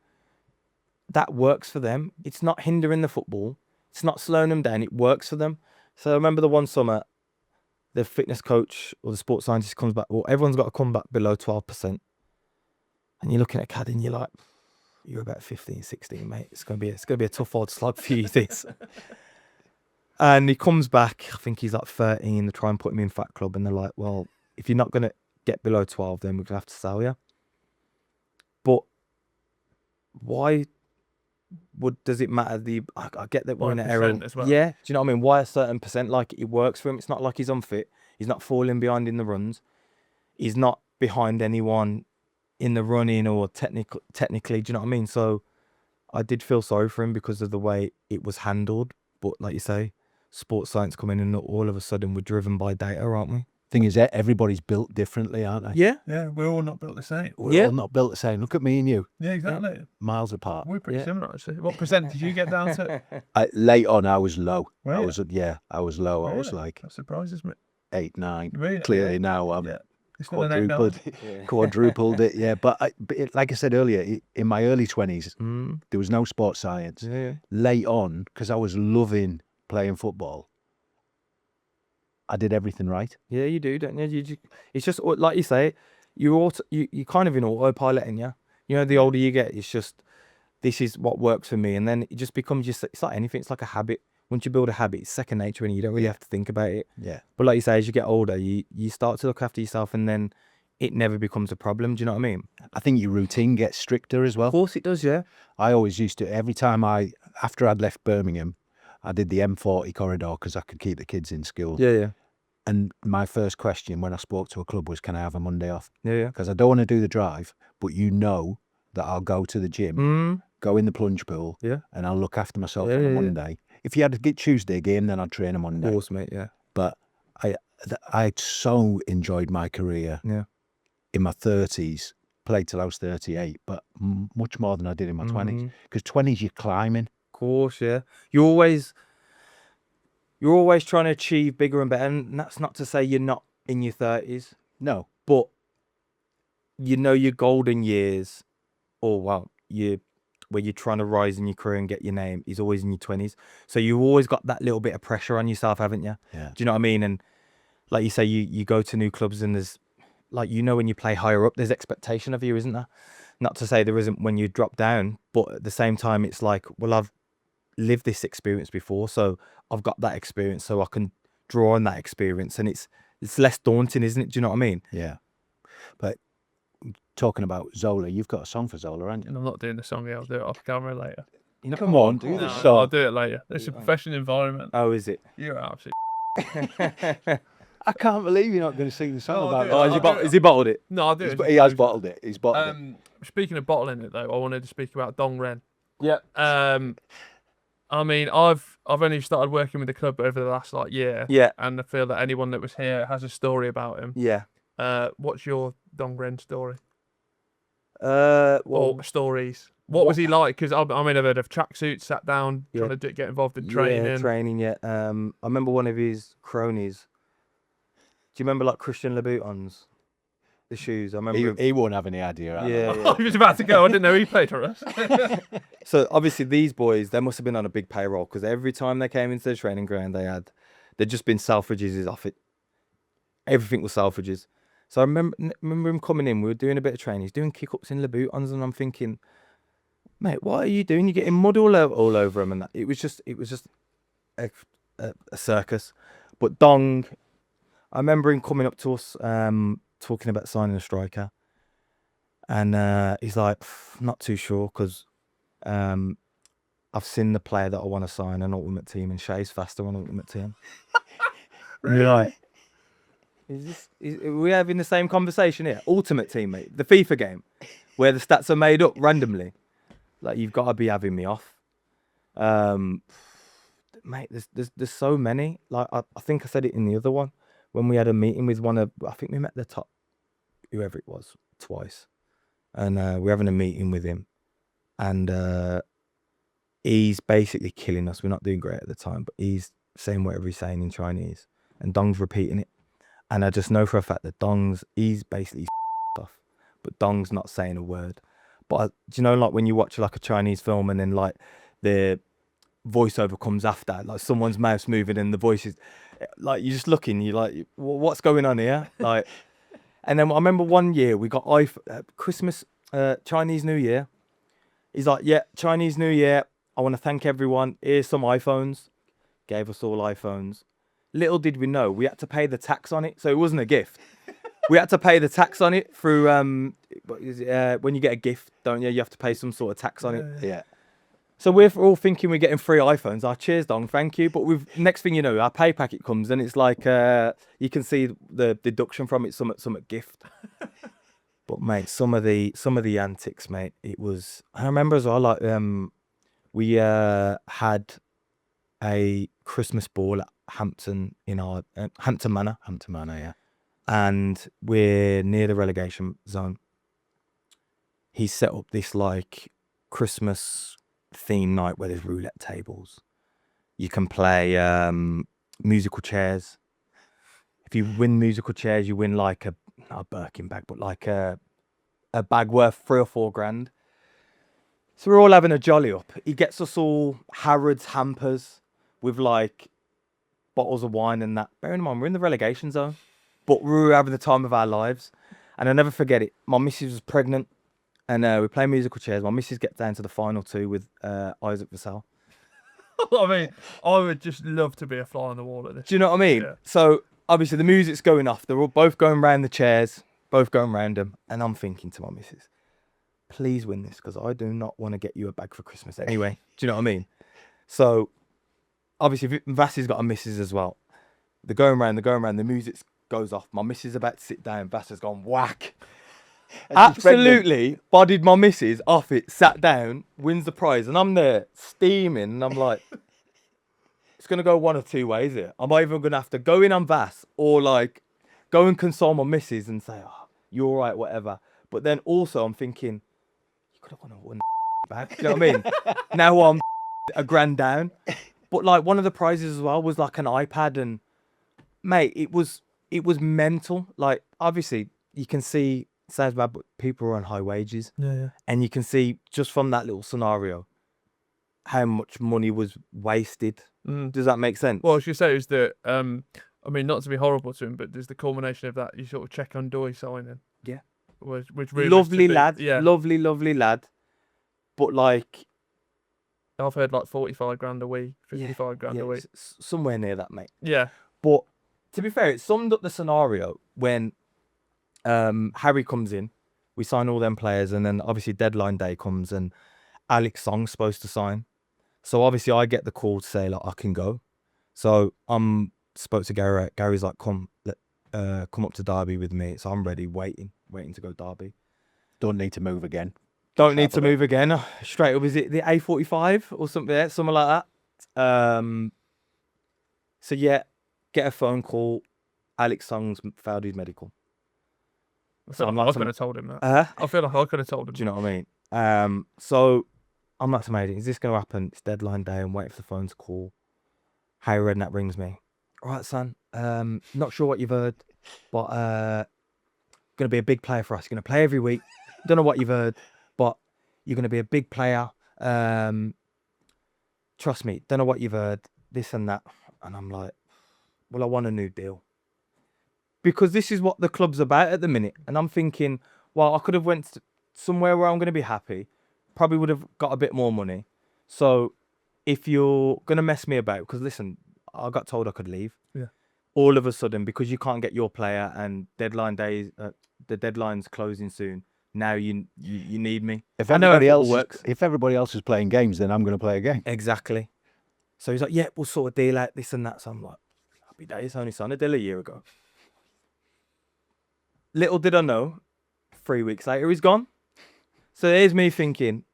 Speaker 1: that works for them. It's not hindering the football. It's not slowing them down. It works for them. So I remember the one summer, the fitness coach or the sports scientist comes back, well, everyone's got to come back below 12%. And you're looking at Caddy and you're like, you're about 15, 16, mate. It's gonna be a tough old slog for you, this. And he comes back, I think he's like 13, they try and put him in Fat Club and they're like, well, if you're not gonna get below 12, then we're gonna have to sell you. But why does it matter? I get that we're in an era
Speaker 2: as well.
Speaker 1: Yeah, do you know what I mean? Why a certain percent? Like, it works for him. It's not like he's unfit. He's not falling behind in the runs. He's not behind anyone in the running or technically. Do you know what I mean? So I did feel sorry for him because of the way it was handled. But like you say, sports science come in and all of a sudden we're driven by data, aren't we?
Speaker 3: Thing is, everybody's built differently, aren't they?
Speaker 1: Yeah.
Speaker 2: Yeah, we're all not built the same.
Speaker 3: We're all not built the same. Look at me and you.
Speaker 2: Yeah, exactly.
Speaker 3: Miles apart.
Speaker 2: We're pretty similar, actually. What percent did you get down to?
Speaker 3: Late on, I was low.
Speaker 2: Were
Speaker 3: I
Speaker 2: you?
Speaker 3: was low. I was
Speaker 2: Really?
Speaker 3: like
Speaker 2: That surprises me.
Speaker 3: 8, 9.
Speaker 2: Really?
Speaker 3: Clearly now I'm
Speaker 2: It's still an 8-9.
Speaker 3: quadrupled it. Yeah, but like I said earlier, in my early 20s, there was no sports science.
Speaker 1: Yeah.
Speaker 3: Late on, because I was loving playing football, I did everything right.
Speaker 1: Yeah, you do, don't you? It's just like you say, you're kind of in autopilot, and you know, the older you get, it's just, this is what works for me, and then it just becomes it's like anything. It's like a habit. Once you build a habit, it's second nature, and you don't really have to think about it.
Speaker 3: Yeah.
Speaker 1: But like you say, as you get older, you start to look after yourself, and then it never becomes a problem. Do you know what I mean?
Speaker 3: I think your routine gets stricter as well.
Speaker 1: Of course it does, yeah.
Speaker 3: I always used to, every time after I'd left Birmingham, I did the M40 corridor because I could keep the kids in school.
Speaker 1: Yeah.
Speaker 3: And my first question when I spoke to a club was, can I have a Monday off?
Speaker 1: Yeah.
Speaker 3: Because I don't want to do the drive, but you know that I'll go to the gym, go in the plunge pool, and I'll look after myself on a Monday. If you had a Tuesday game, then I'd train a Monday.
Speaker 1: Of course, mate, yeah.
Speaker 3: But I so enjoyed my career in my 30s, played till I was 38, but much more than I did in my 20s. Because 20s, you're climbing.
Speaker 1: Of course, yeah. You're always trying to achieve bigger and better, and that's not to say you're not in your 30s.
Speaker 3: No.
Speaker 1: But you know your golden years, where you're trying to rise in your career and get your name, is always in your 20s. So you've always got that little bit of pressure on yourself, haven't you?
Speaker 3: Yeah.
Speaker 1: Do you know what I mean? And like you say, you go to new clubs and there's, like, you know, when you play higher up, there's expectation of you, isn't there? Not to say there isn't when you drop down, but at the same time, it's like, well, I've lived this experience before, so I've got that experience, so I can draw on that experience, and it's less daunting, isn't it? Do you know what I mean?
Speaker 3: Yeah. But talking about Zola, you've got a song for Zola, haven't you?
Speaker 2: And I'm not doing the song here. I'll do it off camera later.
Speaker 3: Come on, do the song.
Speaker 2: I'll do it later. It's a professional environment.
Speaker 1: Oh, is it?
Speaker 2: You're absolutely.
Speaker 3: I can't believe you're not going to sing the song about
Speaker 2: I'll
Speaker 3: it.
Speaker 2: do it.
Speaker 1: Has he bottled it?
Speaker 2: No, I'll do it.
Speaker 3: He has bottled it. He's bottled it.
Speaker 2: Speaking of bottling it, though, I wanted to speak about Dong Ren.
Speaker 1: Yeah.
Speaker 2: I mean, I've only started working with the club over the last year.
Speaker 1: Yeah.
Speaker 2: And I feel that anyone that was here has a story about him.
Speaker 1: Yeah.
Speaker 2: What's your Dong Ren story?
Speaker 1: Well,
Speaker 2: Or stories? What was he like? Because I mean, I've heard of tracksuits, sat down, trying to get involved in training.
Speaker 1: Yeah, training. Yeah. I remember one of his cronies. Do you remember like Christian Louboutins? the shoes. I remember.
Speaker 3: He won't have any idea.
Speaker 2: I was about to go. I didn't know he played for us.
Speaker 1: So obviously these boys, they must have been on a big payroll because every time they came into the training ground, they'd just been Selfridges off it. Everything was Selfridges. So I remember him coming in. We were doing a bit of training. He's doing kick-ups in Louboutins, and I'm thinking, mate, what are you doing? You're getting mud all over him, and that. It was just a circus. But Dong, I remember him coming up to us, talking about signing a striker, and he's like, not too sure because I've seen the player that I want to sign an Ultimate Team, and Shay's faster on Ultimate Team. And you're like, are we having the same conversation here? Ultimate Team, mate, the FIFA game, where the stats are made up randomly. Like, you've got to be having me off, mate. There's so many. Like, I think I said it in the other one when we had a meeting with I think we met the top, whoever it was, twice, and we're having a meeting with him, and he's basically killing us. We're not doing great at the time, but he's saying whatever he's saying in Chinese, and Dong's repeating it. And I just know for a fact that he's basically stuff, but Dong's not saying a word. But do you know, like when you watch like a Chinese film and then like the voiceover comes after, like someone's mouth's moving and the voice is like, you're just looking, you're like, what's going on here? Like, and then I remember one year we got Christmas, Chinese New Year. He's like, yeah, Chinese New Year. I want to thank everyone. Here's some iPhones. Gave us all iPhones. Little did we know, we had to pay the tax on it. So it wasn't a gift. We had to pay the tax on it through, when you get a gift, don't you? You have to pay some sort of tax on it.
Speaker 3: Yeah.
Speaker 1: So we're all thinking we're getting free iPhones. Cheers, Dong, thank you. But next thing you know, our pay packet comes and it's like, you can see the deduction from it, some gift. But mate, some of the antics, mate, it was, I remember as well, like, we had a Christmas ball at Hampton in our Hampton Manor, yeah, and we're near the relegation zone. He set up this like Christmas theme night where there's roulette tables. You can play musical chairs. If you win musical chairs, you win like not a Birkin bag, but like a bag worth $3 or $4 grand. So we're all having a jolly up. He gets us all Harrods hampers with like bottles of wine and that. Bearing in mind, we're in the relegation zone, but we were having the time of our lives. And I'll never forget it. My missus was pregnant, and we play musical chairs. My missus gets down to the final two with Isaac Vassell.
Speaker 2: I mean, I would just love to be a fly on the wall at this.
Speaker 1: Do you know what I mean? Yeah. So obviously the music's going off. They're all both going round the chairs, both going round them, and I'm thinking to my missus, please win this because I do not want to get you a bag for Christmas anyway. Do you know what I mean? So obviously Vass's got a missus as well. They're going round, the music goes off. My missus is about to sit down. Vass has gone whack. Absolutely bodied my missus off it, sat down, wins the prize, and I'm there steaming, and I'm like, it's going to go one of two ways here. I'm either going to have to go in on Vass or like go and console my missus and say, oh, you're all right, whatever. But then also I'm thinking, you could have won back. Do you know what I mean? Now I'm $1 grand down. But like one of the prizes as well was like an iPad, and mate, it was mental. Like obviously you can see, it sounds bad, but people are on high wages.
Speaker 2: Yeah.
Speaker 1: And you can see just from that little scenario how much money was wasted. Does that make sense?
Speaker 2: Well, I should say is that I mean, not to be horrible to him, but there's the culmination of that. You sort of check on Doy signing.
Speaker 1: Yeah.
Speaker 2: Which really
Speaker 1: lovely lad.
Speaker 2: Yeah.
Speaker 1: Lovely lad. But like,
Speaker 2: I've heard like 45 grand a week, 55 grand a week.
Speaker 1: Somewhere near that, mate.
Speaker 2: Yeah.
Speaker 1: But to be fair, it summed up the scenario when Harry comes in, we sign all them players, and then obviously deadline day comes and Alex Song's supposed to sign. So obviously I get the call to say like I can go. So I'm spoke to Gary. Gary's like, come up to Derby with me. So I'm ready, waiting to go Derby.
Speaker 3: Don't need to move again. Straight up, is it the A45 or something like that? So yeah, get a phone call. Alex Song's failed his medical.
Speaker 2: I feel like I could have told him that. I feel like I could have told him.
Speaker 1: Do you know what I mean? So I'm like to Maiden, is this going to happen? It's deadline day. I'm waiting for the phone to call. Harry Redknapp rings me. All right, son. Not sure what you've heard, but Going to be a big player for us. You're going to play every week. Don't know what you've heard, but you're going to be a big player. Trust me, don't know what you've heard, this and that. And I'm like, well, I want a new deal. Because this is what the club's about at the minute. And I'm thinking, well, I could have went somewhere where I'm going to be happy. Probably would have got a bit more money. So if you're going to mess me about, because listen, I got told I could leave.
Speaker 2: Yeah.
Speaker 1: All of a sudden, because you can't get your player and deadline days, the deadline's closing soon. Now you need me.
Speaker 4: If
Speaker 1: I know
Speaker 4: everybody
Speaker 1: how
Speaker 4: else
Speaker 1: football works.
Speaker 4: if everybody else is playing games, then I'm going to play a game.
Speaker 1: Exactly. So he's like, yeah, we'll sort of deal out this and that. So I'm like, happy days, only signed a deal a year ago. Little did I know, 3 weeks later he's gone. So there's me thinking,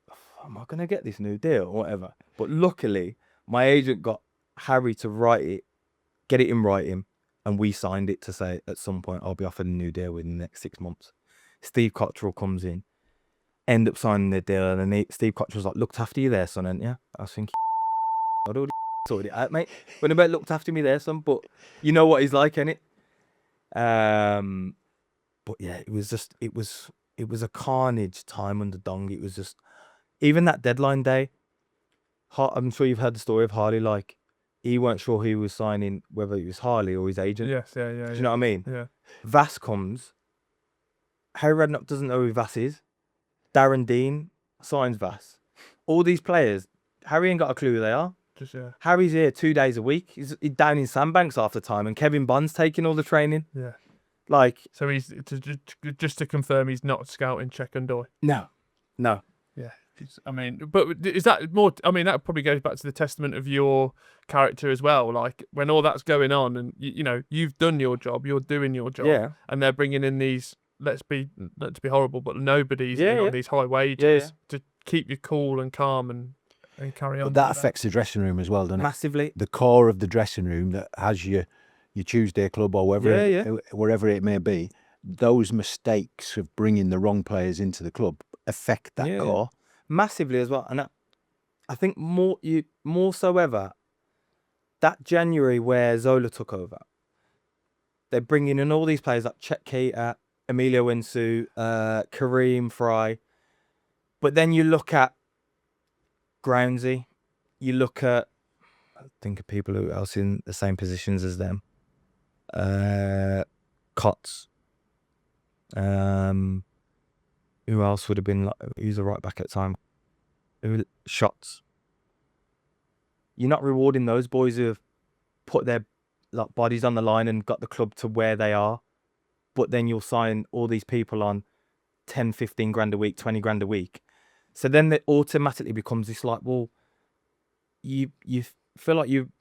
Speaker 1: am I going to get this new deal or whatever? But luckily, my agent got Harry to write it, get it in writing, and we signed it to say at some point I'll be offered a new deal within the next 6 months. Steve Cottrell comes in, end up signing the deal, and then Steve Cottrell's like, looked after you there, son, ain't you? I was thinking, I'd already sorted it out, mate. When about looked after me there, son, but you know what he's like, innit? But yeah, it was a carnage time under Dong. It was just, even that deadline day, I'm sure you've heard the story of Harley, like, he weren't sure who he was signing, whether it was Harley or his agent.
Speaker 2: Yes, yeah.
Speaker 1: Do you know what I mean?
Speaker 2: Yeah.
Speaker 1: Vass comes. Harry Redknapp doesn't know who Vass is. Darren Dean signs Vass. All these players, Harry ain't got a clue who they are.
Speaker 2: Just, yeah.
Speaker 1: Harry's here 2 days a week. He's down in Sandbanks half the time, and Kevin Bond's taking all the training.
Speaker 2: Yeah.
Speaker 1: Like,
Speaker 2: So he's just to confirm, he's not scouting Czech and Doy.
Speaker 1: no.
Speaker 2: Yeah. I mean, but is that more? I mean, that probably goes back to the testament of your character as well. Like, when all that's going on, and you know you've done your job, you're doing your job,
Speaker 1: Yeah.
Speaker 2: and they're bringing in these let's be horrible, but nobody's
Speaker 1: Yeah,
Speaker 2: on
Speaker 1: yeah.
Speaker 2: these high wages
Speaker 1: Yeah.
Speaker 2: to keep you cool and calm and carry on.
Speaker 4: But that affects the dressing room as well, doesn't it?
Speaker 1: Massively.
Speaker 4: The core of the dressing room that has your Tuesday club or wherever it may be, those mistakes of bringing the wrong players into the club affect that
Speaker 1: Yeah.
Speaker 4: core.
Speaker 1: Massively as well. And I think more so ever, that January where Zola took over, they're bringing in all these players like Chet Keita, Emilio Ensu, Kareem Fry. But then you look at Groundsy, you look at, think of people who else in the same positions as them. Cots. Who else would have been, who's a right back at the time? Shots. You're not rewarding those boys who have put their bodies on the line and got the club to where they are. But then you'll sign all these people on 10, 15 grand a week, 20 grand a week. So then it automatically becomes this well, you feel like you've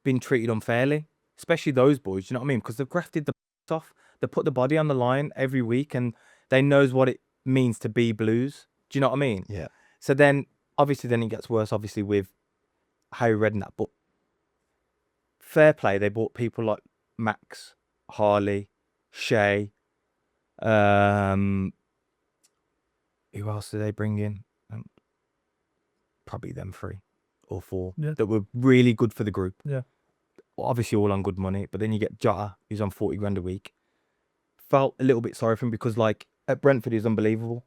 Speaker 1: been treated unfairly, especially those boys, you know what I mean? Because they've grafted the off, they put the body on the line every week and they knows what it means to be Blues. Do you know what I mean?
Speaker 4: Yeah.
Speaker 1: So then, obviously, it gets worse, obviously, with Harry Redknapp. But fair play, they bought people like Max, Harley, Shea. Who else did they bring in? Probably them 3 or 4 that were really good for the group.
Speaker 2: Yeah.
Speaker 1: Well, obviously, all on good money. But then you get Jota, who's on 40 grand a week. Felt a little bit sorry for him because, at Brentford, he was unbelievable.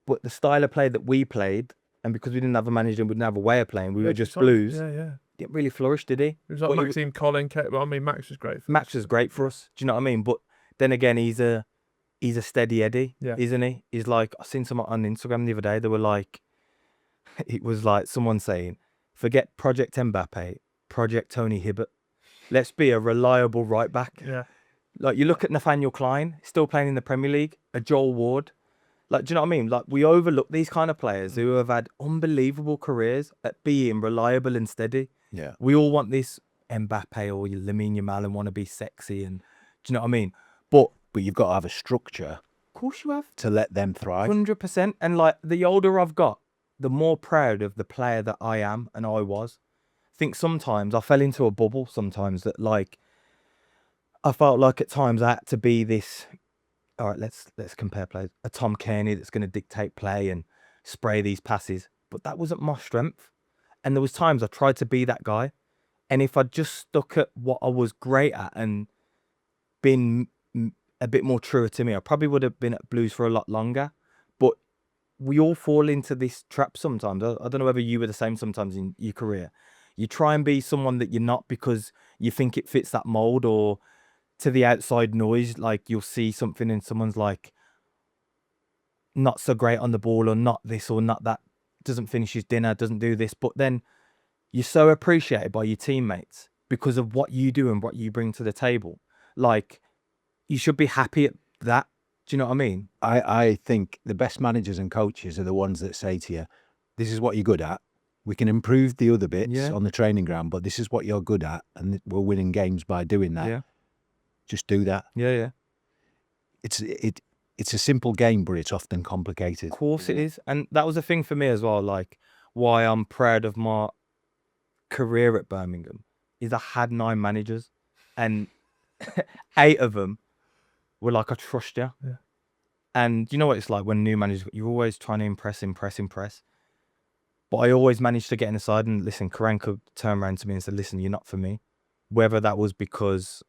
Speaker 1: But the style of play that we played, and because we didn't have a manager and we didn't have a way of playing, we were just Blues.
Speaker 2: Yeah.
Speaker 1: Didn't really flourish, did he?
Speaker 2: It was like Maxime Colin. Well, I mean, Max was great.
Speaker 1: Max was great for us. Do you know what I mean? But then again, he's a steady Eddie,
Speaker 2: Yeah.
Speaker 1: isn't he? He's I seen someone on Instagram the other day. They were it was someone saying, forget Project Mbappe, Project Tony Hibbert. Let's be a reliable right back.
Speaker 2: Yeah.
Speaker 1: You look at Nathaniel Klein, still playing in the Premier League, a Joel Ward. Do you know what I mean? We overlook these kind of players who have had unbelievable careers at being reliable and steady.
Speaker 4: Yeah.
Speaker 1: We all want this Mbappe or Lamine Yamal and want to be sexy and, do you know what I mean? But
Speaker 4: you've got to have a structure.
Speaker 1: Of course you have.
Speaker 4: To let them thrive.
Speaker 1: 100%. And the older I've got, the more proud of the player that I am and I was. I think sometimes I fell into a bubble sometimes that I felt like at times I had to be this, all right, let's compare players. A Tom Kearney that's going to dictate play and spray these passes. But that wasn't my strength. And there was times I tried to be that guy. And if I just stuck at what I was great at and been a bit more truer to me, I probably would have been at Blues for a lot longer. But we all fall into this trap sometimes. I don't know whether you were the same sometimes in your career. You try and be someone that you're not because you think it fits that mold, or to the outside noise, like you'll see something and someone's like not so great on the ball, or not this or not that, doesn't finish his dinner, doesn't do this. But then you're so appreciated by your teammates because of what you do and what you bring to the table. Like, you should be happy at that. Do you know what I mean?
Speaker 4: I think the best managers and coaches are the ones that say to you, this is what you're good at. We can improve the other bits on the training ground, but this is what you're good at, and we're winning games by doing that.
Speaker 1: Yeah.
Speaker 4: Just do that.
Speaker 1: Yeah.
Speaker 4: It's a simple game, but it's often complicated.
Speaker 1: Of course it is. And that was a thing for me as well, like why I'm proud of my career at Birmingham is I had 9 managers, and 8 of them were like, I trust you.
Speaker 2: Yeah.
Speaker 1: And you know what it's like when new managers, you're always trying to impress. But I always managed to get in the side and listen. Karan could turn around to me and say, listen, you're not for me. Whether that was because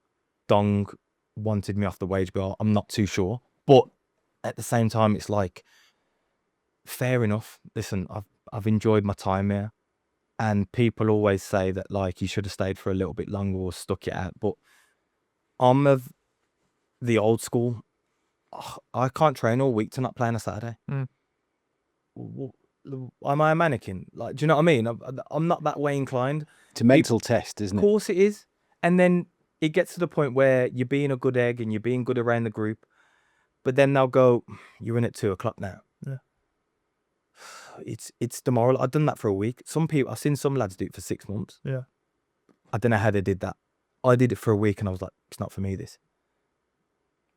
Speaker 1: Dong wanted me off the wage bill, I'm not too sure. But at the same time, it's like, fair enough. Listen, I've enjoyed my time here. And people always say that, like, you should have stayed for a little bit longer or stuck it out. But I'm of the old school. I can't train all week to not play on a Saturday. Am I a mannequin? Like, do you know what I mean? I'm not that way inclined.
Speaker 4: It's a mental test, isn't it?
Speaker 1: Of course it is. And then it gets to the point where you're being a good egg and you're being good around the group. But then they'll go, you're in at 2:00 now.
Speaker 2: Yeah.
Speaker 1: It's demoralizing. I've done that for a week. Some people, I've seen some lads do it for 6 months.
Speaker 2: Yeah.
Speaker 1: I don't know how they did that. I did it for a week and I was like, it's not for me, this.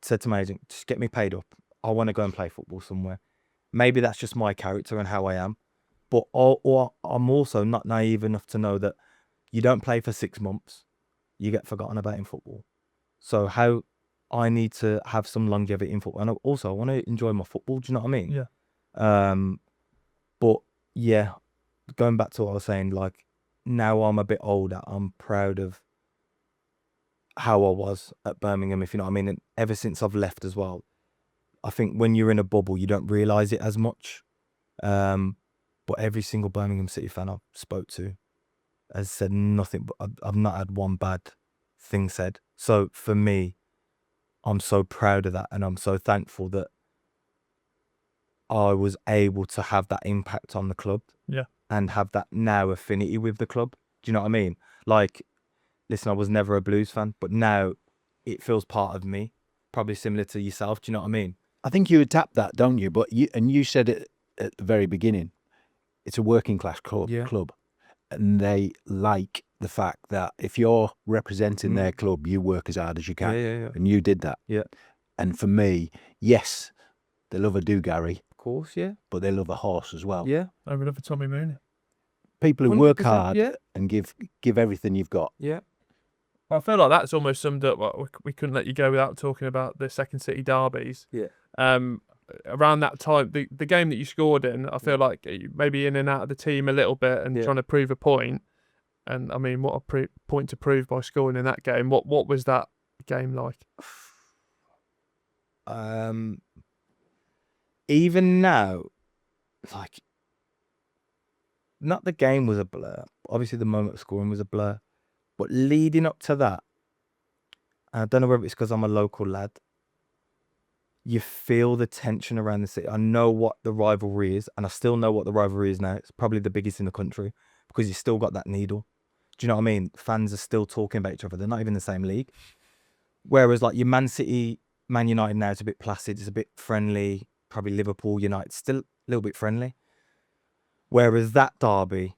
Speaker 1: Said to my agent, just get me paid up. I want to go and play football somewhere. Maybe that's just my character and how I am. But or I'm also not naive enough to know that you don't play for 6 months, you get forgotten about in football. So how I need to have some longevity in football. And also I want to enjoy my football. Do you know what I mean?
Speaker 2: Yeah.
Speaker 1: But yeah, going back to what I was saying, like, now I'm a bit older, I'm proud of how I was at Birmingham, if you know what I mean. And ever since I've left as well, I think when you're in a bubble, you don't realise it as much. But every single Birmingham City fan I've spoke to has said nothing, but I've not had one bad thing said. So for me, I'm so proud of that, and I'm so thankful that I was able to have that impact on the club.
Speaker 2: Yeah.
Speaker 1: And have that now affinity with the club. Do you know what I mean? Like, listen, I was never a Blues fan, but now it feels part of me. Probably similar to yourself. Do you know what I mean?
Speaker 4: I think you adapt that, don't you? But you said it at the very beginning. It's a working class club, and they like the fact that if you're representing their club, you work as hard as you can.
Speaker 1: Yeah.
Speaker 4: And you did that.
Speaker 1: Yeah.
Speaker 4: And for me, yes, they love a do-Gary,
Speaker 1: Of course, yeah.
Speaker 4: but they love a horse as well.
Speaker 1: Yeah.
Speaker 2: I would love a Tommy Mooney.
Speaker 4: People who work
Speaker 1: 100%,
Speaker 4: hard
Speaker 1: yeah.
Speaker 4: and give everything you've got.
Speaker 1: Yeah.
Speaker 2: I feel like that's almost summed up. Well, we couldn't let you go without talking about the second city derbies.
Speaker 1: Yeah.
Speaker 2: Around that time, the game that you scored in, I feel like maybe in and out of the team a little bit and trying to prove a point. And I mean, what a point to prove by scoring in that game. What was that game like?
Speaker 1: Even now, like, not the game was a blur. Obviously, the moment of scoring was a blur. But leading up to that, and I don't know whether it's because I'm a local lad, you feel the tension around the city. I know what the rivalry is, and I still know what the rivalry is now. It's probably the biggest in the country because you still got that needle. Do you know what I mean? Fans are still talking about each other. They're not even in the same league. Whereas, like, your Man City, Man United now is a bit placid. It's a bit friendly. Probably Liverpool, United, still a little bit friendly. Whereas that derby,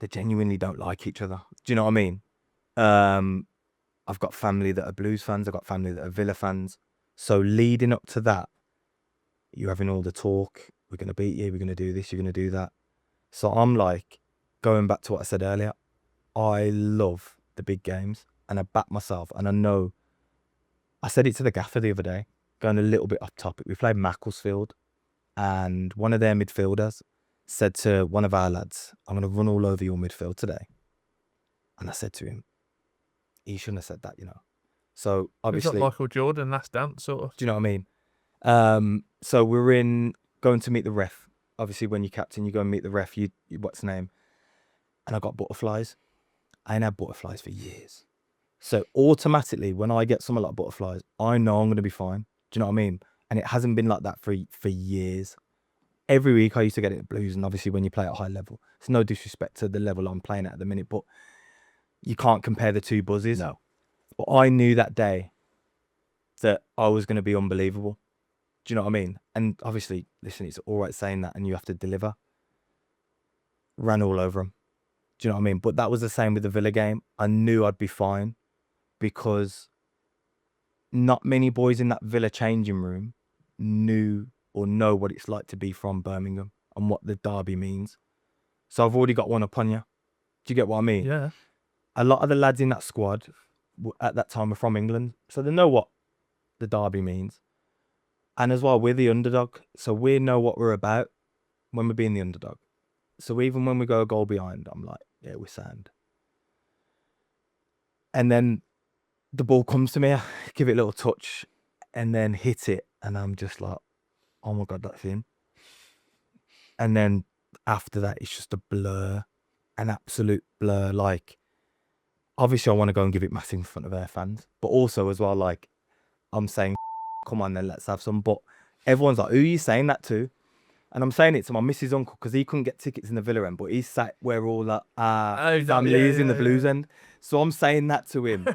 Speaker 1: they genuinely don't like each other. Do you know what I mean? I've got family that are Blues fans. I've got family that are Villa fans. So leading up to that, you're having all the talk. We're going to beat you. We're going to do this. You're going to do that. So I'm like, going back to what I said earlier, I love the big games and I back myself. And I know, I said it to the gaffer the other day, going a little bit off topic. We played Macclesfield and one of their midfielders said to one of our lads, I'm going to run all over your midfield today. And I said to him, he shouldn't have said that, you know. So
Speaker 2: It's
Speaker 1: obviously,
Speaker 2: like Michael Jordan, Last Dance, sort of.
Speaker 1: do you know what I mean? So we're going to meet the ref. Obviously, when you're captain, you go and meet the ref. You what's the name? And I got butterflies. I ain't had butterflies for years. So automatically, when I get something like butterflies, I know I'm going to be fine. Do you know what I mean? And it hasn't been like that for years. Every week I used to get it at Blues, and obviously when you play at a high level, it's no disrespect to the level I'm playing at the minute, but you can't compare the two buzzes.
Speaker 4: No.
Speaker 1: But I knew that day that I was going to be unbelievable. Do you know what I mean? And obviously, listen, it's all right saying that, and you have to deliver. Ran all over them. Do you know what I mean? But that was the same with the Villa game. I knew I'd be fine because not many boys in that Villa changing room knew or know what it's like to be from Birmingham and what the derby means. So I've already got one up on you. Do you get what I mean?
Speaker 2: Yeah.
Speaker 1: A lot of the lads in that squad at that time were from England, so they know what the derby means. And as well, we're the underdog, so we know what we're about when we're being the underdog. So even when we go a goal behind, I'm like, yeah, we're sound. And then the ball comes to me, I give it a little touch, and then hit it, and I'm just like, oh my God, that's him. And then after that, it's just a blur, an absolute blur. Like, obviously, I want to go and give it massive in front of their fans, but also as well, like, I'm saying, come on, then let's have some. But everyone's like, who are you saying that to? And I'm saying it to my missus' uncle because he couldn't get tickets in the Villa end, but he's sat where all that family is in the Blues end. So I'm saying that to him.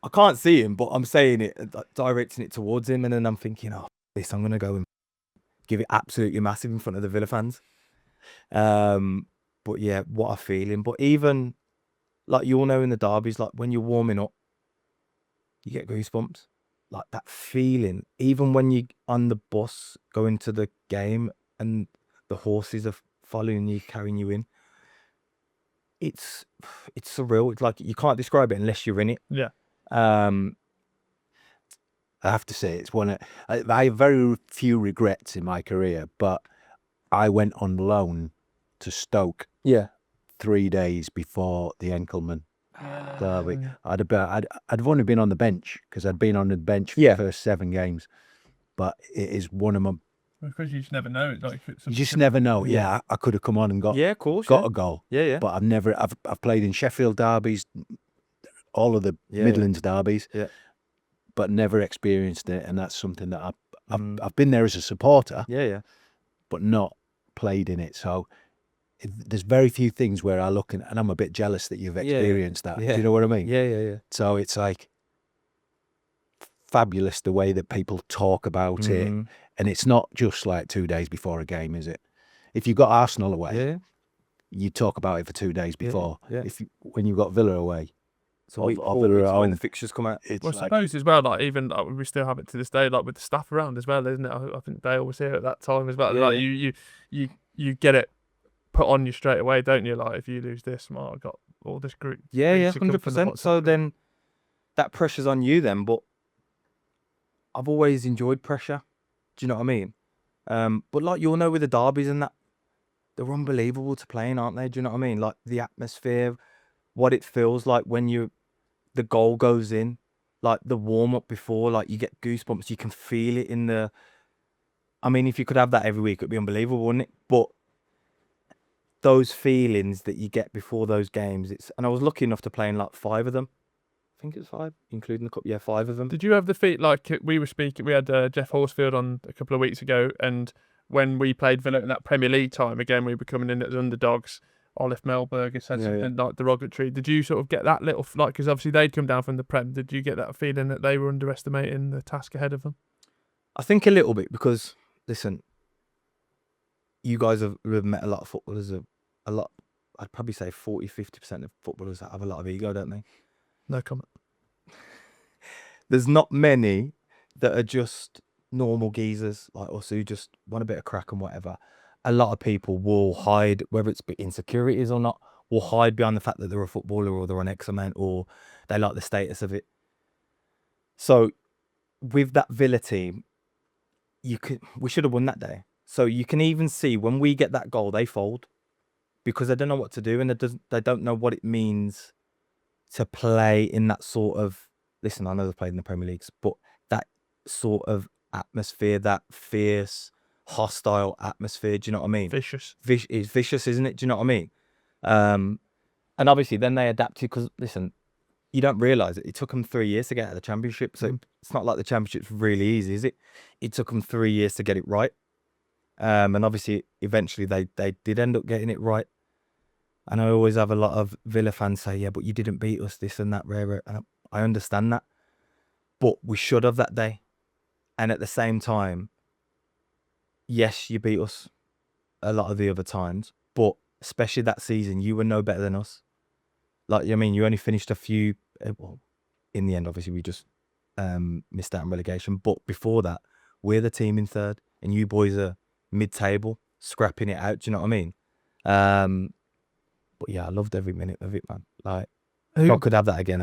Speaker 1: I can't see him, but I'm saying it, directing it towards him, and then I'm thinking, oh, this, I'm going to go and give it absolutely massive in front of the Villa fans. But yeah, what a feeling. But even, like, you all know in the derbies, like, when you're warming up, you get goosebumps. Like, that feeling, even when you're on the bus going to the game and the horses are following you, carrying you in, it's surreal. It's like, you can't describe it unless you're in it.
Speaker 2: Yeah.
Speaker 4: I have to say, it's I have very few regrets in my career, but I went on loan to Stoke 3 days before the Enkelman derby. I'd only been on the bench because I'd been on the bench for the first 7 games, but it is one of my.
Speaker 2: Because you just never know. Like,
Speaker 4: You just never know. Yeah, I could have come on and got
Speaker 1: of course,
Speaker 4: a goal.
Speaker 1: Yeah.
Speaker 4: But I've played in Sheffield derbies, all of the Midlands derbies, but never experienced it, and that's something that I've been there as a supporter, but not played in it. So there's very few things where I look and I'm a bit jealous that you've experienced that. Do you know what I mean?
Speaker 1: Yeah.
Speaker 4: So it's like fabulous the way that people talk about it, and it's not just like 2 days before a game, is it? If you've got Arsenal away, you talk about it for 2 days before. When you've got Villa away,
Speaker 1: so when the fixtures come out.
Speaker 2: Well, I suppose as well, like, even like, we still have it to this day, like with the staff around as well, isn't it? I think they always hear at that time as well. Like you get it put on you straight away, don't you? Like, if you lose this, I got all this group.
Speaker 1: Yeah, 100%. So then that pressure's on you then, but I've always enjoyed pressure. Do you know what I mean? But like, you'll know with the derbies and that, they're unbelievable to play in, aren't they? Do you know what I mean? Like, the atmosphere, what it feels like when the goal goes in, like the warm up before, like, you get goosebumps. You can feel it in the. I mean, if you could have that every week, it'd be unbelievable, wouldn't it? But those feelings that you get before those games, and I was lucky enough to play in like 5 of them. I think it was 5, including the cup. Yeah, 5 of them.
Speaker 2: Did you have the feat, like, we were speaking, we had Jeff Horsfield on a couple of weeks ago, and when we played Villa in that Premier League time, again, we were coming in as underdogs. Olive Melberger said something like derogatory. Did you sort of get that little, like, because obviously they'd come down from the Prem, did you get that feeling that they were underestimating the task ahead of them?
Speaker 1: I think a little bit, because, listen, you guys have met a lot of footballers, a lot, I'd probably say 40-50% of footballers have a lot of ego, don't they?
Speaker 2: No comment.
Speaker 1: There's not many that are just normal geezers like us who just want a bit of crack and whatever. A lot of people will hide, whether it's insecurities or not, will hide behind the fact that they're a footballer or they're on X amount or they like the status of it. So with that Villa team, we should have won that day. So you can even see when we get that goal, they fold because they don't know what to do, and they don't know what it means to play in that sort of listen, I know they've played in the Premier Leagues, but that sort of atmosphere, that fierce, hostile atmosphere, do you know what I mean?
Speaker 2: Vicious.
Speaker 1: It's vicious, isn't it? Do you know what I mean? And obviously then they adapted because, listen, you don't realise it. It took them 3 years to get out of the Championship. So it's not like the Championship's really easy, is it? It took them 3 years to get it right. And obviously, eventually they did end up getting it right. And I always have a lot of Villa fans say, yeah, but you didn't beat us, this and that, rare. And I understand that. But we should have that day. And at the same time, yes, you beat us a lot of the other times. But especially that season, you were no better than us. Like, I mean, you only finished a few... Well, in the end, obviously, we just missed out on relegation. But before that, we're the team in third. And you boys are mid-table, scrapping it out. Do you know what I mean? But yeah, I loved every minute of it, man. Like, I could have that again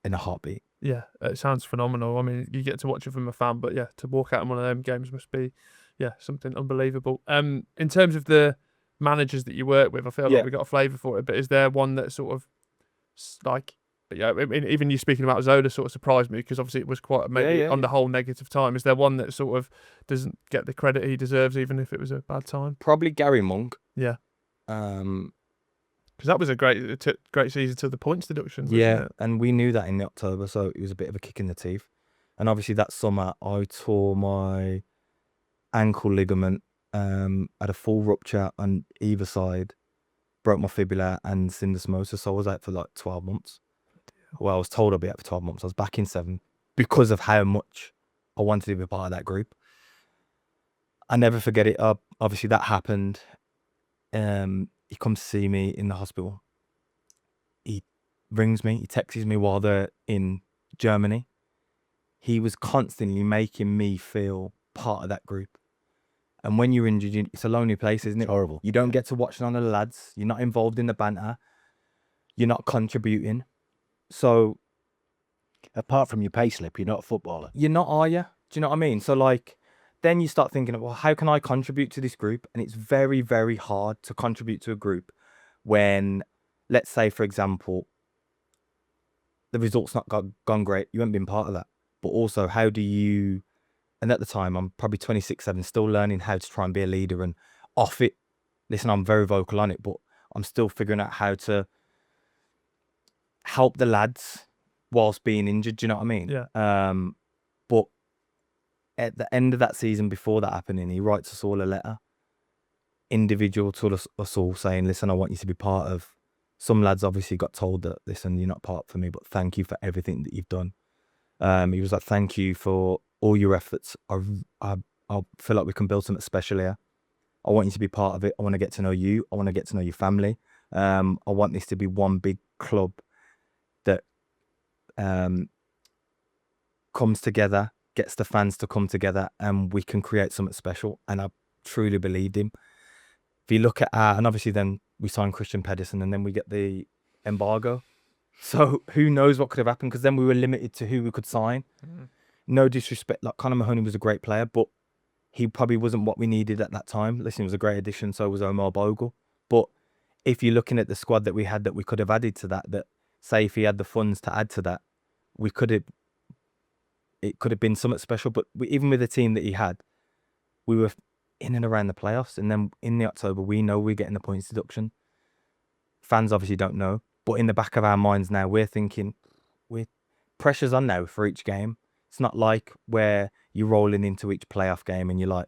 Speaker 1: in a heartbeat.
Speaker 2: Yeah, it sounds phenomenal. I mean, you get to watch it from a fan, but yeah, to walk out in one of them games must be, something unbelievable. In terms of the managers that you work with, I feel like we got a flavour for it, but is there one that sort of, like, I mean, even you speaking about Zola sort of surprised me, because obviously it was quite on the whole negative time. Is there one that sort of doesn't get the credit he deserves, even if it was a bad time?
Speaker 1: Probably Gary Monk.
Speaker 2: Yeah. Because that was a great season till the points deductions.
Speaker 1: Yeah,
Speaker 2: it?
Speaker 1: And we knew that in October, so it was a bit of a kick in the teeth. And obviously that summer, I tore my ankle ligament, had a full rupture on either side, broke my fibula and syndesmosis, so I was out for like 12 months. Well, I was told I'd be out for 12 months. I was back in 7 because of how much I wanted to be part of that group. I never forget it. Obviously that happened. He comes to see me in the hospital. He rings me. He texts me while they're in Germany. He was constantly making me feel part of that group. And when you're injured, it's a lonely place, isn't it?
Speaker 4: It's horrible.
Speaker 1: You don't get to watch none of the lads. You're not involved in the banter. You're not contributing. So,
Speaker 4: apart from your payslip, you're not a footballer.
Speaker 1: You're not, are you? Do you know what I mean? So, like, then you start thinking, well, how can I contribute to this group? And it's very, very hard to contribute to a group when, let's say, for example, the result's not gone great. You haven't been part of that. But also, how do you... And at the time, I'm probably 26, 7, still learning how to try and be a leader and off it. Listen, I'm very vocal on it, but I'm still figuring out how to help the lads whilst being injured. Do you know what I mean?
Speaker 2: Yeah.
Speaker 1: But at the end of that season, before that happening, he writes us all a letter, individual to us all, saying, listen, I want you to be part of... Some lads obviously got told that, listen, you're not part for me, but thank you for everything that you've done. He was like, thank you for all your efforts. I feel like we can build something special here. I want you to be part of it. I want to get to know you. I want to get to know your family. I want this to be one big club that comes together, gets the fans to come together, and we can create something special. And I truly believed him. If you look at and obviously then we signed Christian Pedersen, and then we get the embargo. So who knows what could have happened, because then we were limited to who we could sign. No disrespect, like Conor Mahoney was a great player, but he probably wasn't what we needed at that time. Listen, he was a great addition, so was Omar Bogle. But if you're looking at the squad that we had that we could have added to that say if he had the funds to add to that, it could have been something special. But even with the team that he had, we were in and around the playoffs. And then in the October, we know we're getting the points deduction. Fans obviously don't know. But in the back of our minds now, we're thinking, pressure's on now for each game. It's not like where you're rolling into each playoff game and you're like,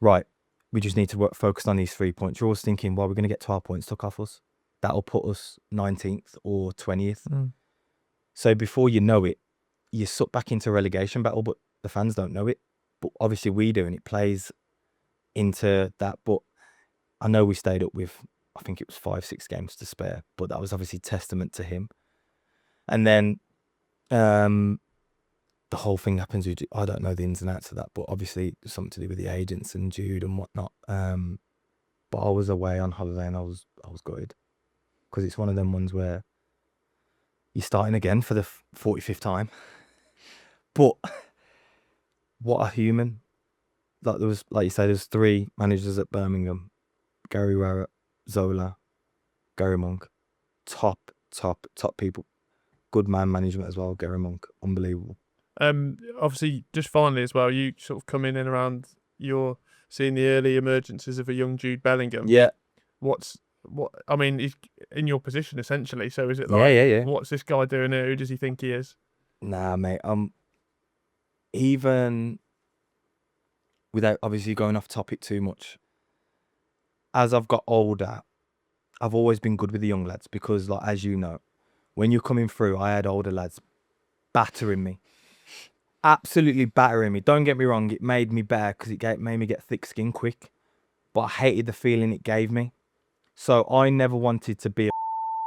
Speaker 1: right, we just need to focus on these 3 points. You're always thinking, well, we're going to get 12 points took off us. That'll put us 19th or 20th. So before you know it, you're sucked back into a relegation battle, but the fans don't know it. But obviously we do, and it plays into that. But I know we stayed up with, I think it was 5-6 games to spare, but that was obviously testament to him. And then the whole thing happens. I don't know the ins and outs of that, but obviously it's something to do with the agents and Jude and whatnot. But I was away on holiday and I was gutted, because it's one of them ones where you're starting again for the 45th time. But what a human! Like there was, like you said, there's 3 managers at Birmingham: Gary Rowett, Zola, Gary Monk. Top people. good man management as well. Gary Monk, unbelievable.
Speaker 2: Obviously, just finally as well, you sort of come in and around, you're seeing the early emergences of a young Jude Bellingham.
Speaker 1: Yeah.
Speaker 2: I mean, he's in your position essentially. So is it
Speaker 1: Yeah,
Speaker 2: like,
Speaker 1: yeah.
Speaker 2: what's this guy doing here? Who does he think he is?
Speaker 1: Nah, mate. Even without obviously going off topic too much, as I've got older, I've always been good with the young lads because, like, as you know, when you're coming through, I had older lads battering me, absolutely battering me. Don't get me wrong, it made me better because it made me get thick skin quick, but I hated the feeling it gave me. So I never wanted to be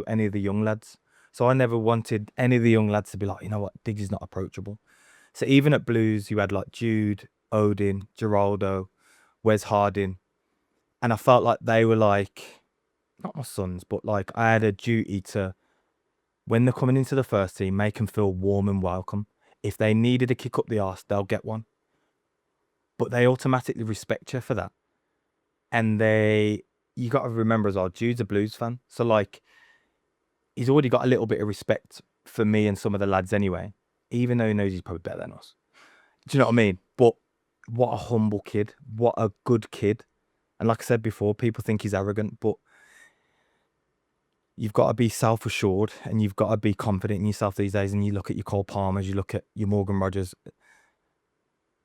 Speaker 1: any of the young lads. So I never wanted any of the young lads to be like, you know what, Diggs is not approachable. So even at Blues, you had like Jude, Odin, Geraldo, Wes Harding. And I felt like they were like, not my sons, but like I had a duty to, when they're coming into the first team, make them feel warm and welcome. If they needed a kick up the arse, they'll get one. But they automatically respect you for that. And you got to remember as well, Jude's a Blues fan. So like, he's already got a little bit of respect for me and some of the lads anyway, even though he knows he's probably better than us. Do you know what I mean? But what a humble kid. What a good kid. And like I said before, people think he's arrogant, but you've got to be self-assured and you've got to be confident in yourself these days. And you look at your Cole Palmers, you look at your Morgan Rogers.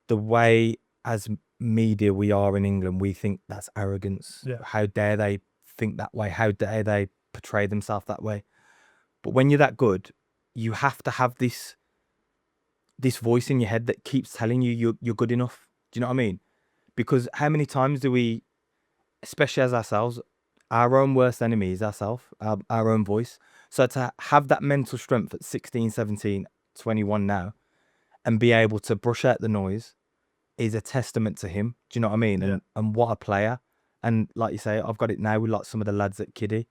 Speaker 1: The way as media we are in England, we think that's arrogance.
Speaker 2: Yeah.
Speaker 1: How dare they think that way? How dare they portray themselves that way? But when you're that good, you have to have this voice in your head that keeps telling you you're good enough. Do you know what I mean? Because how many times do we, especially as ourselves, our own worst enemy is ourselves, our own voice. So to have that mental strength at 16, 17, 21 now, and be able to brush out the noise is a testament to him. Do you know what I mean?
Speaker 2: Yeah.
Speaker 1: And what a player. And like you say, I've got it now with like some of the lads at Kiddie.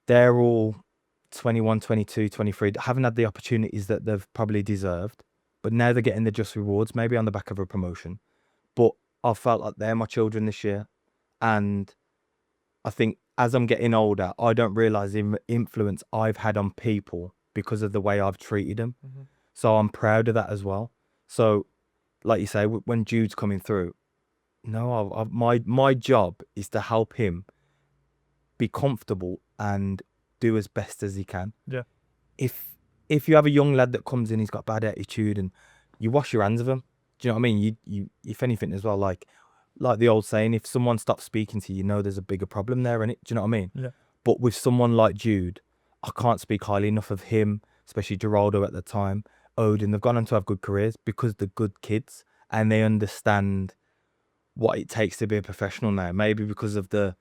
Speaker 1: They're all 21, 22, 23, haven't had the opportunities that they've probably deserved, but now they're getting the just rewards, maybe on the back of a promotion. But I felt like they're my children this year. And I think as I'm getting older, I don't realise the influence I've had on people because of the way I've treated them.
Speaker 2: Mm-hmm.
Speaker 1: So I'm proud of that as well. So like you say, when Jude's coming through, my job is to help him be comfortable and do as best as he can.
Speaker 2: Yeah.
Speaker 1: If you have a young lad that comes in, he's got bad attitude, and you wash your hands of him. Do you know what I mean? You if anything as well, like the old saying, if someone stops speaking to you, you know there's a bigger problem there, innit? Do you know what I mean?
Speaker 2: Yeah.
Speaker 1: But with someone like Jude, I can't speak highly enough of him, especially Geraldo at the time, Odin. They've gone on to have good careers because they're good kids and they understand what it takes to be a professional now. Maybe because of the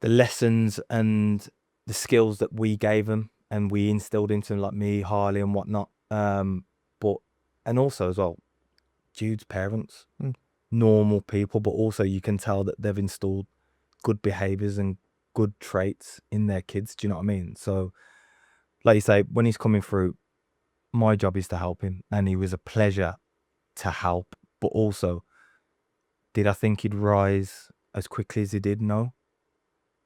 Speaker 1: lessons and the skills that we gave them and we instilled into them, like me, Harley and whatnot. And also as well, Jude's parents, normal people, but also you can tell that they've installed good behaviours and good traits in their kids. Do you know what I mean? So, like you say, when he's coming through, my job is to help him, and he was a pleasure to help. But also, did I think he'd rise as quickly as he did? No.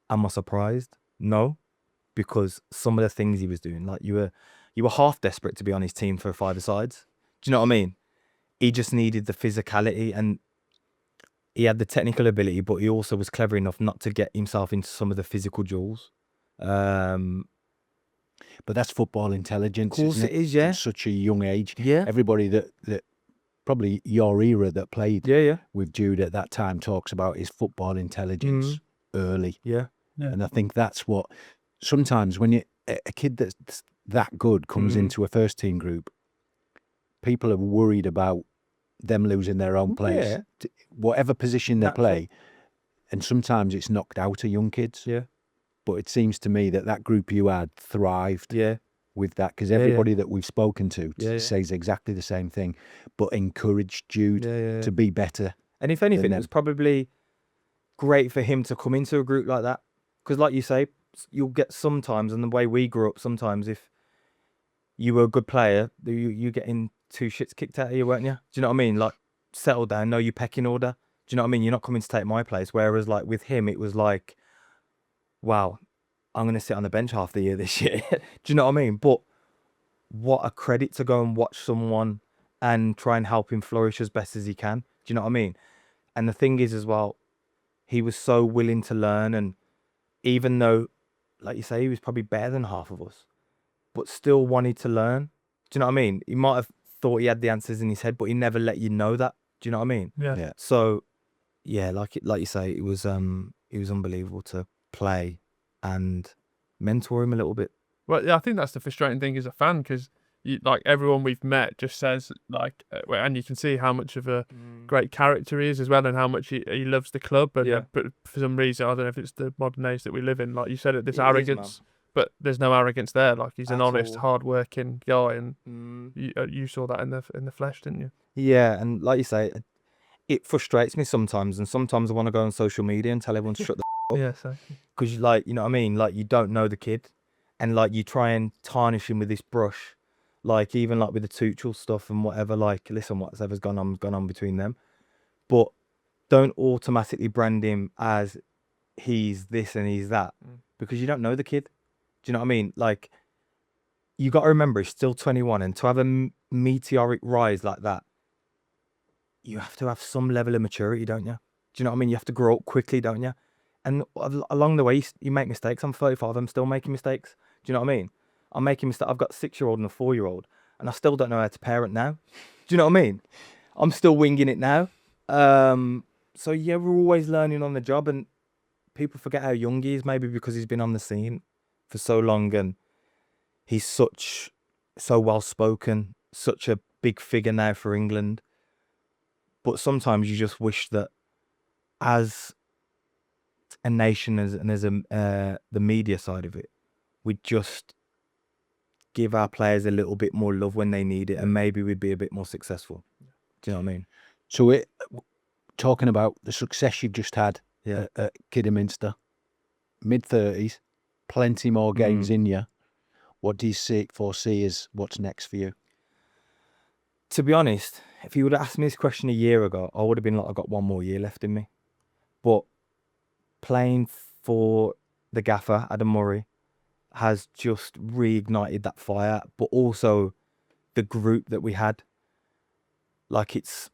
Speaker 1: Am I surprised? No, because some of the things he was doing, like you were half desperate to be on his team for 5-a-sides. Do you know what I mean? He just needed the physicality, and he had the technical ability, but he also was clever enough not to get himself into some of the physical duels.
Speaker 4: But that's football intelligence.
Speaker 1: Of course
Speaker 4: isn't
Speaker 1: it is, yeah.
Speaker 4: At such a young age.
Speaker 1: Yeah.
Speaker 4: Everybody that probably your era that played with Jude at that time talks about his football intelligence early.
Speaker 1: Yeah.
Speaker 4: And I think that's what sometimes when a kid that's that good comes into a first team group, people are worried about them losing their own place, whatever position they play. And sometimes it's knocked out of young kids.
Speaker 1: Yeah.
Speaker 4: But it seems to me that group you had thrived with that, because everybody that we've spoken to says exactly the same thing, but encouraged Jude to be better.
Speaker 1: And if anything, it was probably great for him to come into a group like that. Because like you say, you'll get sometimes, and the way we grew up, sometimes if you were a good player, you getting 2 shits kicked out of you, weren't you? Do you know what I mean? Like, settle down, know your pecking order. Do you know what I mean? You're not coming to take my place. Whereas like with him, it was like, wow, I'm going to sit on the bench half the year this year. Do you know what I mean? But what a credit to go and watch someone and try and help him flourish as best as he can. Do you know what I mean? And the thing is as well, he was so willing to learn. And even though, like you say, he was probably better than half of us, but still wanted to learn. Do you know what I mean? He might have thought he had the answers in his head, but he never let you know that. Do you know what I mean?
Speaker 2: Yeah.
Speaker 1: So, yeah, like you say, it was unbelievable to play and mentor him a little bit.
Speaker 2: Well, yeah, I think that's the frustrating thing as a fan, because like everyone we've met just says like, and you can see how much of a great character he is as well, and how much he loves the club. But for some reason, I don't know if it's the modern age that we live in. Like you said, this arrogance, but there's no arrogance there. Like he's an honest, hard-working guy, and you saw that in the flesh, didn't you?
Speaker 1: Yeah, and like you say, it frustrates me sometimes, and sometimes I want to go on social media and tell everyone to shut the up.
Speaker 2: Yeah, so
Speaker 1: Because you like, you know what I mean? Like you don't know the kid, and like you try and tarnish him with this brush, like even like with the Tuchel stuff and whatever. Like, listen, whatever's gone on between them, but don't automatically brand him as he's this and he's that, because you don't know the kid. Do you know what I mean? Like, you got to remember he's still 21, and to have a meteoric rise like that, you have to have some level of maturity, don't you? Do you know what I mean? You have to grow up quickly, don't you? And along the way, you make mistakes. I'm 35. I'm still making mistakes. Do you know what I mean? I'm making mistakes. I've got a 6-year-old and a 4-year-old, and I still don't know how to parent now. Do you know what I mean? I'm still winging it now. So yeah, we're always learning on the job, and people forget how young he is, maybe because he's been on the scene for so long, and he's so well spoken, such a big figure now for England. But sometimes you just wish that as a nation and as the media side of it, we'd just give our players a little bit more love when they need it, and maybe we'd be a bit more successful. Do you know what I mean?
Speaker 4: So talking about the success you've just had at Kidderminster, mid-30s, plenty more games in you. What do you foresee as what's next for you?
Speaker 1: To be honest, if you would have asked me this question a year ago, I would have been like, I've got one more year left in me. But playing for the gaffer, Adam Murray, has just reignited that fire, but also the group that we had. Like, it's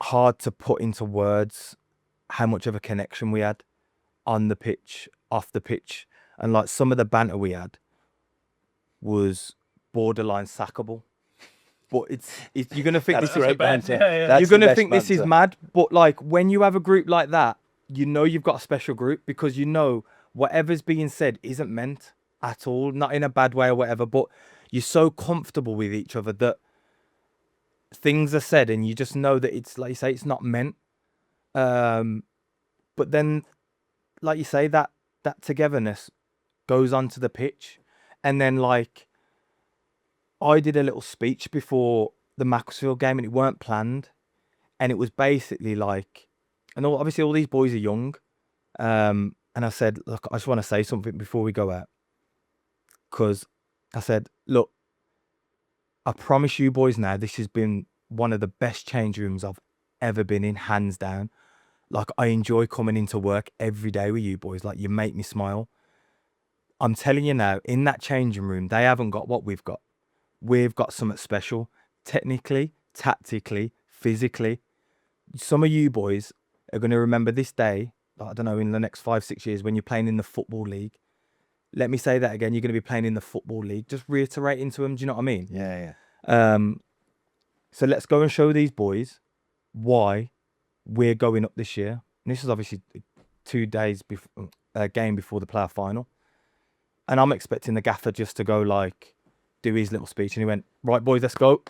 Speaker 1: hard to put into words how much of a connection we had on the pitch, off the pitch. And like, some of the banter we had was borderline sackable. But it's you're gonna think this is
Speaker 4: great banter.
Speaker 1: You're gonna think this is mad. But like, when you have a group like that, you know you've got a special group, because you know whatever's being said isn't meant at all, not in a bad way or whatever. But you're so comfortable with each other that things are said, and you just know that it's, like you say, it's not meant. But then, like you say, that togetherness goes onto the pitch, and then like, I did a little speech before the Macclesfield game, and it weren't planned, and it was basically like, and obviously all these boys are young, and I said, look, I just want to say something before we go out, because I said, look, I promise you boys now, this has been one of the best change rooms I've ever been in, hands down. Like, I enjoy coming into work every day with you boys. Like, you make me smile. I'm telling you now, in that changing room, they haven't got what we've got. We've got something special, technically, tactically, physically. Some of you boys are going to remember this day, I don't know, in the next 5-6 years, when you're playing in the Football League. Let me say that again. You're going to be playing in the Football League. Just reiterating to them. Do you know what I mean?
Speaker 4: Yeah.
Speaker 1: So let's go and show these boys why we're going up this year. And this is obviously 2 days before game before the playoff final. And I'm expecting the gaffer just to go like, do his little speech, and he went, right boys, let's go.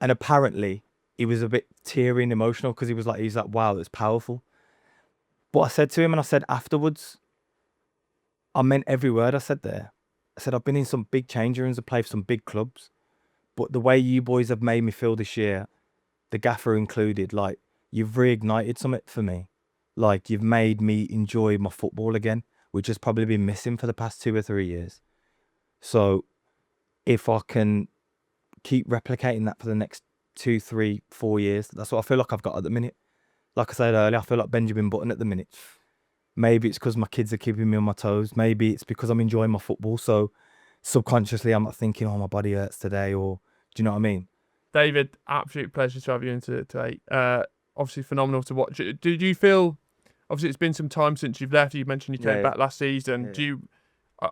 Speaker 1: And apparently he was a bit teary and emotional, because he's like, wow, that's powerful. But I said to him, and I said afterwards, I meant every word I said there. I said, I've been in some big change rooms, I've played for some big clubs, but the way you boys have made me feel this year, the gaffer included, like, you've reignited something for me. Like, you've made me enjoy my football again, which has probably been missing for the past 2 or 3 years. So if I can keep replicating that for the next 2, 3, 4 years, that's what I feel like I've got at the minute. Like I said earlier, I feel like Benjamin Button at the minute. Maybe it's because my kids are keeping me on my toes. Maybe it's because I'm enjoying my football. So subconsciously, I'm not thinking, oh, my body hurts today, or do you know what I mean?
Speaker 2: David, absolute pleasure to have you in today. Obviously phenomenal to watch. Did you feel, obviously it's been some time since you've left, you mentioned you came back last season.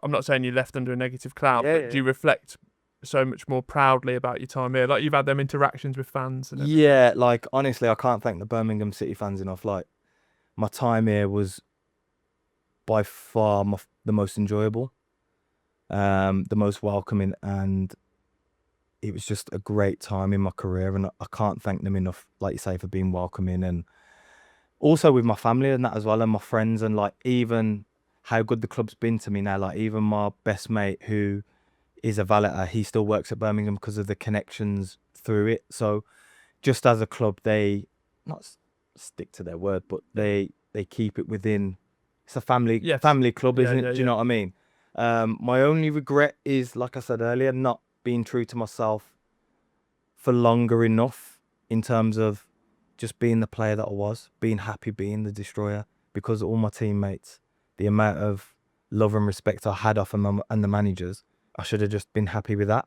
Speaker 2: I'm not saying you left under a negative cloud, but do you reflect so much more proudly about your time here? Like, you've had them interactions with fans and everything.
Speaker 1: Yeah, like, honestly, I can't thank the Birmingham City fans enough. Like, my time here was by far the most enjoyable, the most welcoming, and it was just a great time in my career, and I can't thank them enough, like you say, for being welcoming, and also with my family and that as well, and my friends, and like even how good the club's been to me now. Like, even my best mate, who is a valeter, he still works at Birmingham because of the connections through it. So just as a club, they not stick to their word, but they keep it within. It's a family club, isn't it? Do you know what I mean? My only regret is, like I said earlier, not being true to myself for longer enough, in terms of just being the player that I was, being happy being the destroyer, because all my teammates, the amount of love and respect I had off them and the managers, I should have just been happy with that.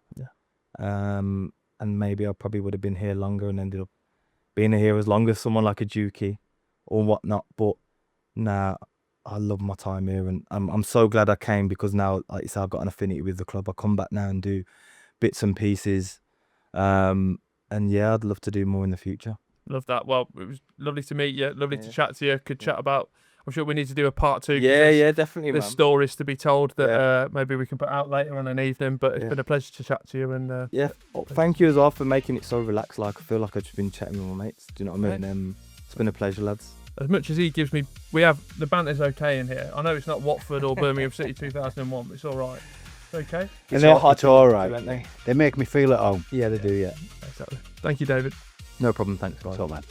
Speaker 1: And maybe I probably would have been here longer and ended up being here as long as someone like a Dukey or whatnot. But now I love my time here, and I'm so glad I came, because now, like you said, I've got an affinity with the club. I come back now and do bits and pieces. And yeah, I'd love to do more in the future.
Speaker 2: Love that. Well, it was lovely to meet you. Lovely to chat to you. Could chat about, I'm sure we need to do a part 2.
Speaker 1: Yeah, definitely.
Speaker 2: There's stories to be told that maybe we can put out later on an evening. But it's been a pleasure to chat to you. And
Speaker 1: thank you as well for making it so relaxed. Like, I feel like I've just been chatting with my mates. Do you know what I mean? It's been a pleasure, lads.
Speaker 2: As much as he gives me, we have the banter's okay in here. I know it's not Watford or Birmingham City 2001, but it's all right. It's okay.
Speaker 4: And they're hot, all right. They make me feel at home.
Speaker 1: Yeah, they do. Yeah,
Speaker 2: exactly. Thank you, David.
Speaker 1: No problem. Thanks, guys.
Speaker 4: So, man.